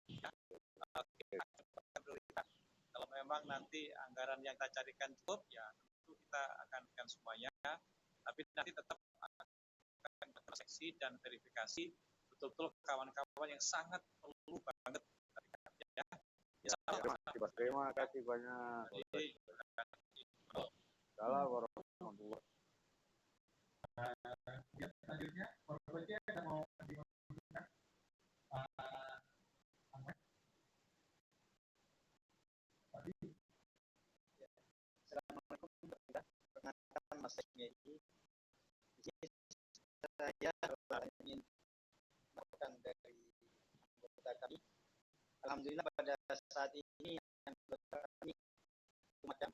ya. Kalau memang nanti anggaran yang kita carikan cukup ya tentu kita akan berikan semuanya, tapi nanti tetap akan seksi dan verifikasi betul-betul kawan-kawan yang sangat perlu banget ya. Terima kasih banyak. Salam warahmatullahi wabarakatuh. Selanjutnya korbannya ada mau dimaksudkan Assalamualaikum warahmatullahi Mas Medi. Saya ingin melakukan dari anggota kami. Alhamdulillah pada saat ini anggota kami macam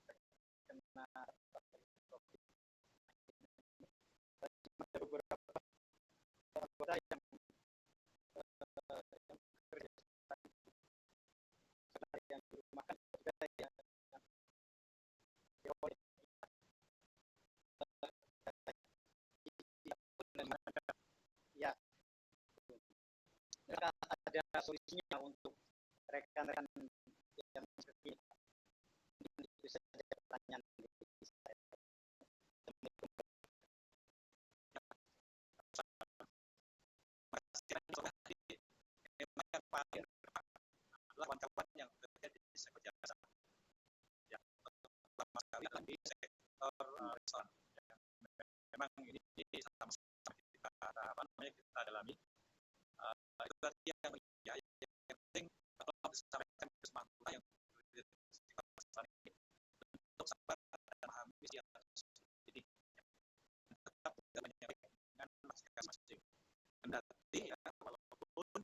kena ada beberapa anggota yang yang dirumahkan juga yang ya mereka ada solusinya untuk rekan-rekan yang seperti ini. Itu saja pertanyaan dari saya. Kawan-kawan yang bekerja di sektor jasa ya lama sekali di sektor restoran ya. Memang ini sama-sama kita apa namanya kita dalami itu tadi yang ya yang penting kalau bisa sampaikan ke semua yang bekerja di sektor restoran ini untuk sabar dan memahami yang jadi tetap kita menyampaikan dengan masing-masing kendati ya walaupun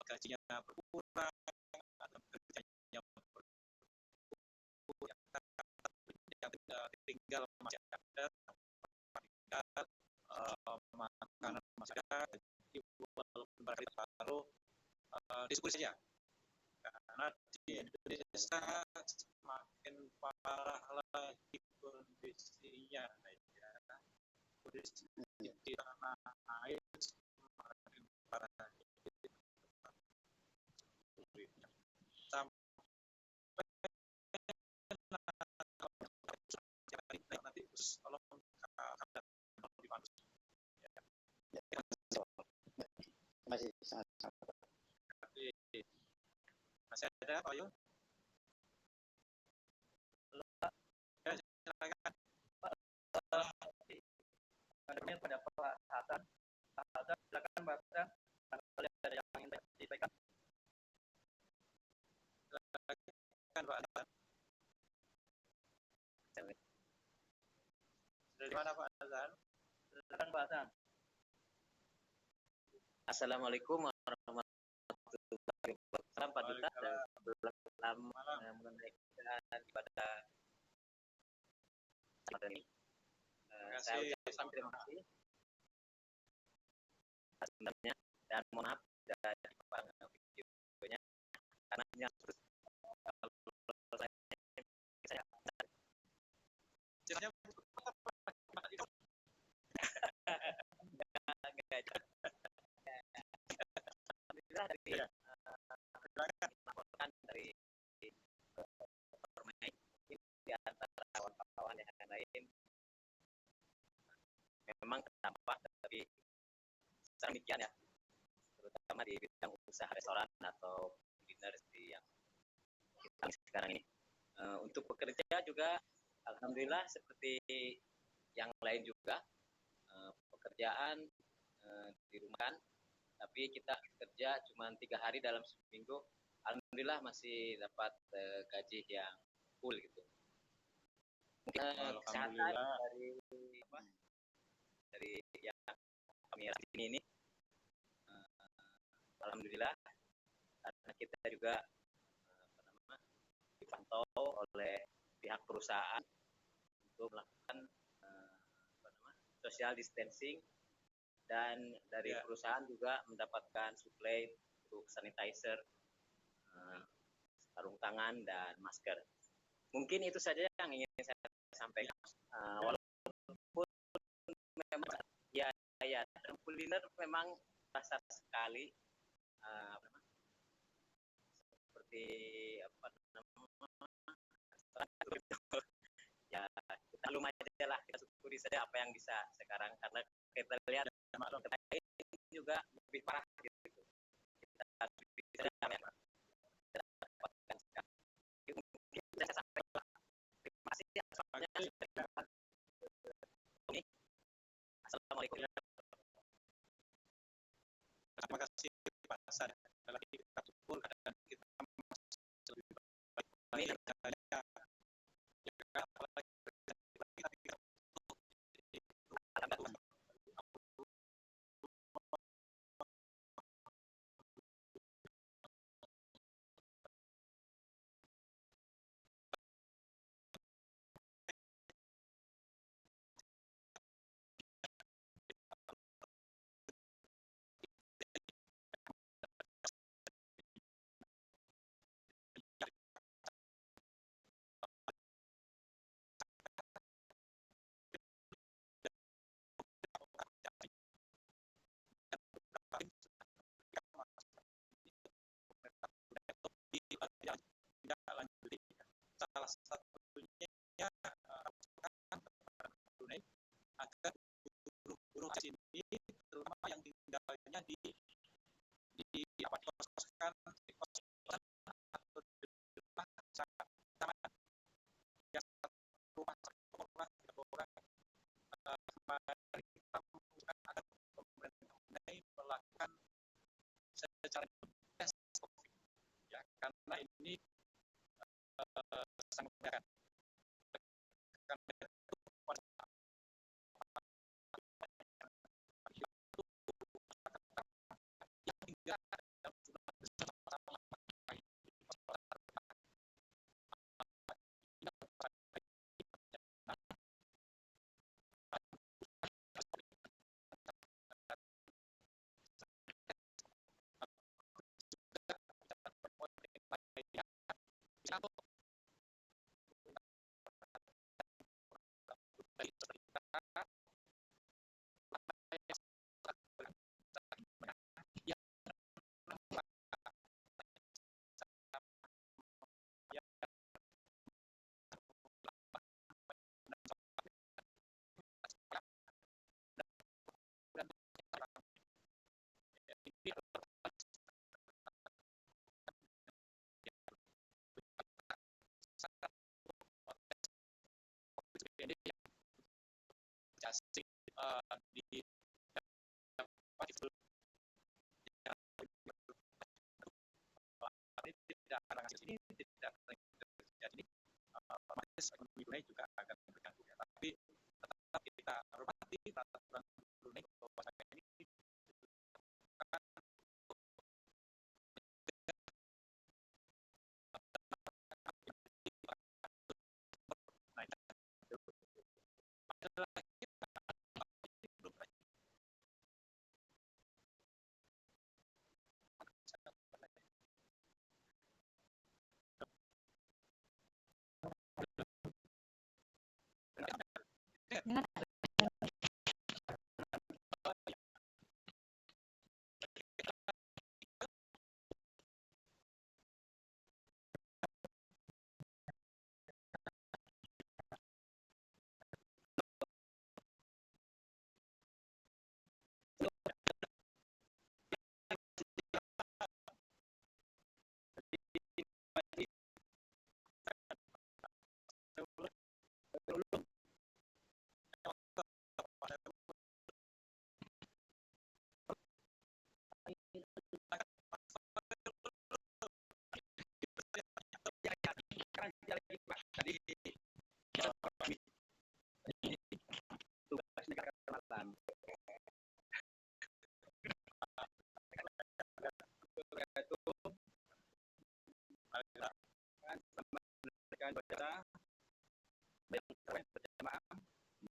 gajinya berkurang atau kerjanya yang tinggal masih ada makanan masih ada walaupun barangkali baru diskusi saja karena di Indonesia semakin parah lagi kondisinya ya. Kondisi di tanah air semakin parah nanti terus tolong dipandu ya. Masih sangat-sangat masih ada Pak Yo? Ya, silakan Pak. Pada Pak Hasan. Pak Hasan, silakan Pak Hasan. Kalau ada yang ingin disampaikan. Silakan Pak Hasan. Dari mana Pak Hasan? Silakan Pak Hasan. Assalamualaikum warahmatullahi wabarakatuh. Pak Duta dalam menunaikan ibadah ini. Saya ucapkan terima kasih. Sebenarnya dan mohon maaf dari videonya karena ini harus saya Istilahnya alhamdulillah dari laporan dari Permai di antara kawan-kawan yang lain memang terdampak, tapi demikian ya, terutama di bidang usaha restoran atau kuliner seperti yang kita sekarang ini. Untuk pekerja juga alhamdulillah seperti yang lain juga, pekerjaan dirumahkan, tapi kita kerja cuma 3 hari dalam seminggu, alhamdulillah masih dapat gaji yang full gitu. Mungkin kesehatan dari yang kami rasain ini, alhamdulillah karena kita juga dipantau oleh pihak perusahaan untuk melakukan social distancing, dan dari perusahaan juga mendapatkan suplai untuk sanitizer, sarung tangan dan masker. Mungkin itu saja yang ingin saya sampaikan. Walaupun memang ya dalam kuliner memang terasa sekali seperti apa namanya ya, kita lumah aja lah, kita syukuri saja apa yang bisa sekarang, karena kita lihat lain juga lebih parah gitu. Kita bisa dapatkan sekarang. Mungkin saya sampaikan terima kasih asalnya. Assalamualaikum. Terima kasih Pak Hasan. Lagi kita syukur dan kita lebih baik lagi. Salah satunya Brunei agar buruh di sini, terutama yang tinggalnya di kos-kosan atau di rumah sama yang satu rumah sekolah 3 orang, mari kita mengusulkan agar pemerintah Brunei melakukan secara tes COVID ya, karena ini sangat membahayakan. Di tidak akan ini tidak akan terjadi, otomatis ekonomi Brunei juga akan terganggu ya. Tapi tetap kita hormati peraturan Brunei bahwa ini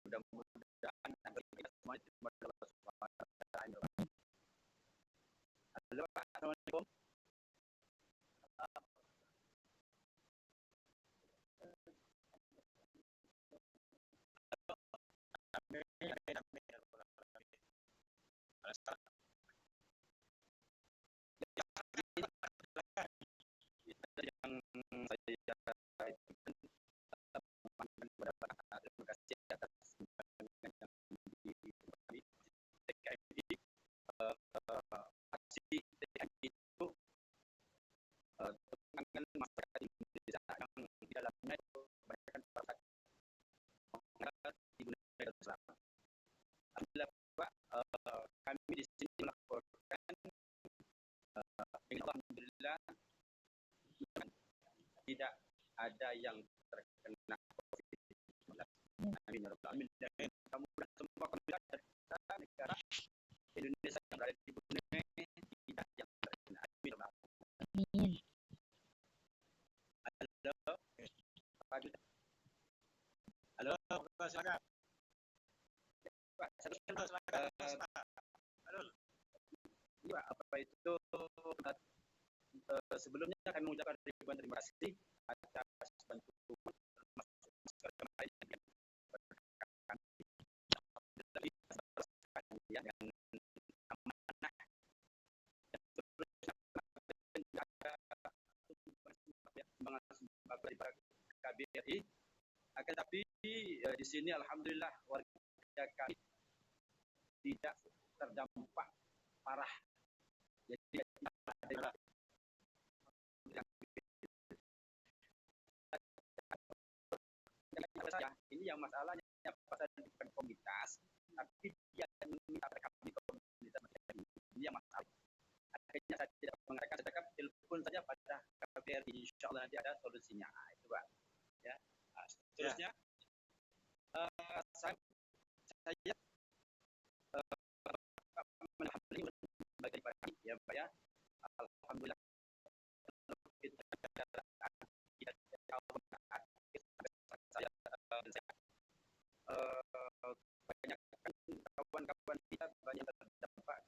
Mudah-mudahan kita semua Halo, Assalamualaikum. Yang saya terima kasih atas TKMI. Aksi TKMI itu tentang masyarakat Indonesia yang di dalamnya itu kebanyakan masyarakat Indonesia selama. Alhamdulillah Pak, kami di sini melaporkan alhamdulillah tidak ada yang terkena COVID-19. Amin ya rabbal alamin. Dan mudah-mudahan semua pemerintah dan negara Indonesia yang berada di Brunei tidak yang terkena. Amin ya rabbal alamin. Halo, Pak Juta. Halo, Pak, silakan. Pak, silakan. Halo. Iya, apa itu? Sebelumnya kami mengucapkan ribuan terima kasih atas bantuan masker kemarin yang amanah dari KBRI. Akan tapi di sini alhamdulillah warga kami tidak terdampak parah. Jadi ini yang masalahnya pasal bukan komunitas, tapi dia meminta kami komunitas ini yang masalah. Akhirnya saya tidak mengatakan, saya cakap telepon saja pada KBRI, insya Allah nanti ada solusinya. Itu Pak. Ya. Seterusnya, saya alhamdulillah bagi Pak ya Pak ya. Alhamdulillah banyak kawan-kawan kita banyak terdampak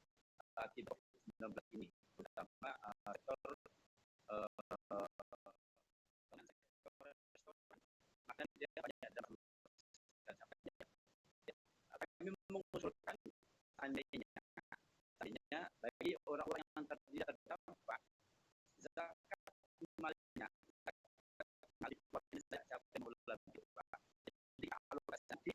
akibat COVID-19 ini, terutama sektor makan dia banyak dampak. Kami mengusulkan seandainya bagi orang-orang yang tidak terdampak zakat malnya kali saya capek mulai Pak. Jadi alokasi nanti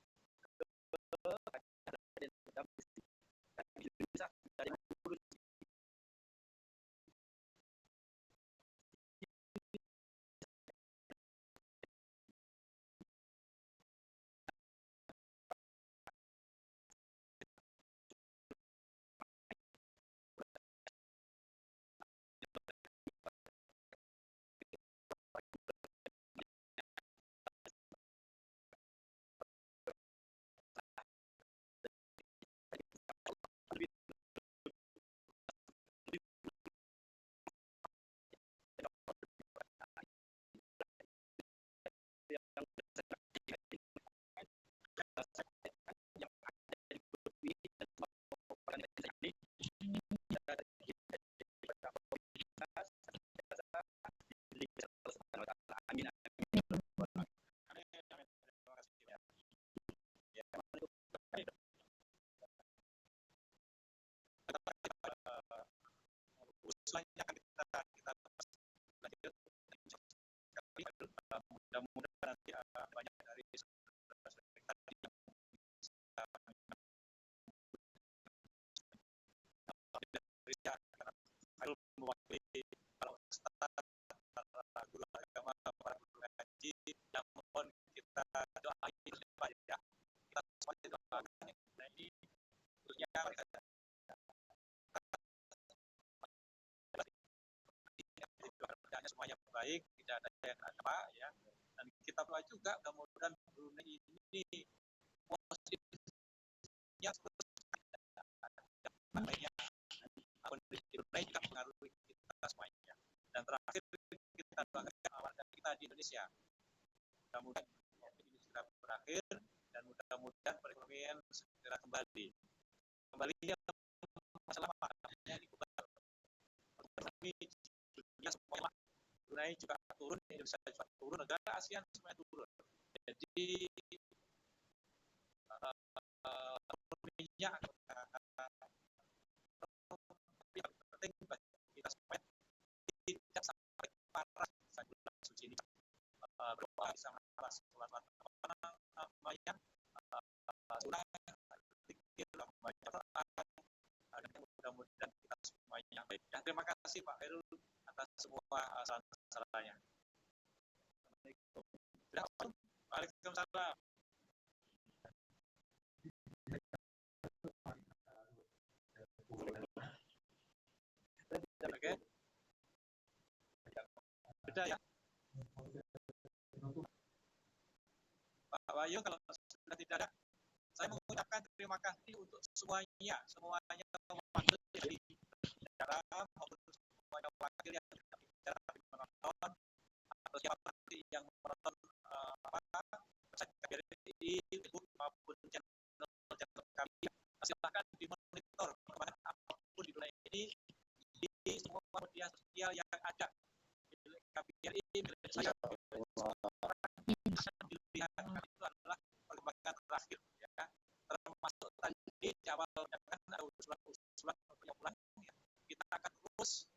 selanjutnya akan kita lanjut. Mudah-mudahan nanti banyak dari saudara-saudara tadi yang bisa mewakili para ustaz, para guru agama, para guru ngaji, yang mohon kita doain Pak ya. Kita semuanya doakan nah ini khususnya semuanya baik, tidak ada yang apa ya. Dan kita doa juga mudah-mudahan Brunei ini positifnya lainnya kondisi Brunei juga mengaruhi kita semuanya. Dan terakhir kita doakan warga kita di Indonesia. Mudah-mudahan ini segera berakhir dan mudah-mudahan perekonomian segera kembali. Kembalinya masalah makanya ini global. Kami dunia semuanya Brunei juga turun, Indonesia juga turun, negara ASEAN semuanya turun. Jadi ekonominya penting bagi kita supaya tidak sampai parah saat bulan suci ini. Berdoa bisa menambah sholat namanya surah zikir membaca Quran dan mudah-mudahan kita semuanya baik. Dan terima kasih Pak Khairul atas semua saran-sarannya. Waalaikumsalam. Oke. Sudah ya. Pak Wahyu kalau sudah tidak ada, saya mengucapkan terima kasih untuk semuanya mewakili dari dalam maupun semuanya wakil yang bicara di menonton atau siapa yang menonton di Facebook maupun channel kami. Silakan dimonitor perkembangan apapun di dunia ini di semua media sosial yang ada. Milik KBRI, milik saya, akan dilihat itu adalah perkembangan terakhir ya. Termasuk tadi di awal menyampaikan usulan penyambulan ya. Kita akan terus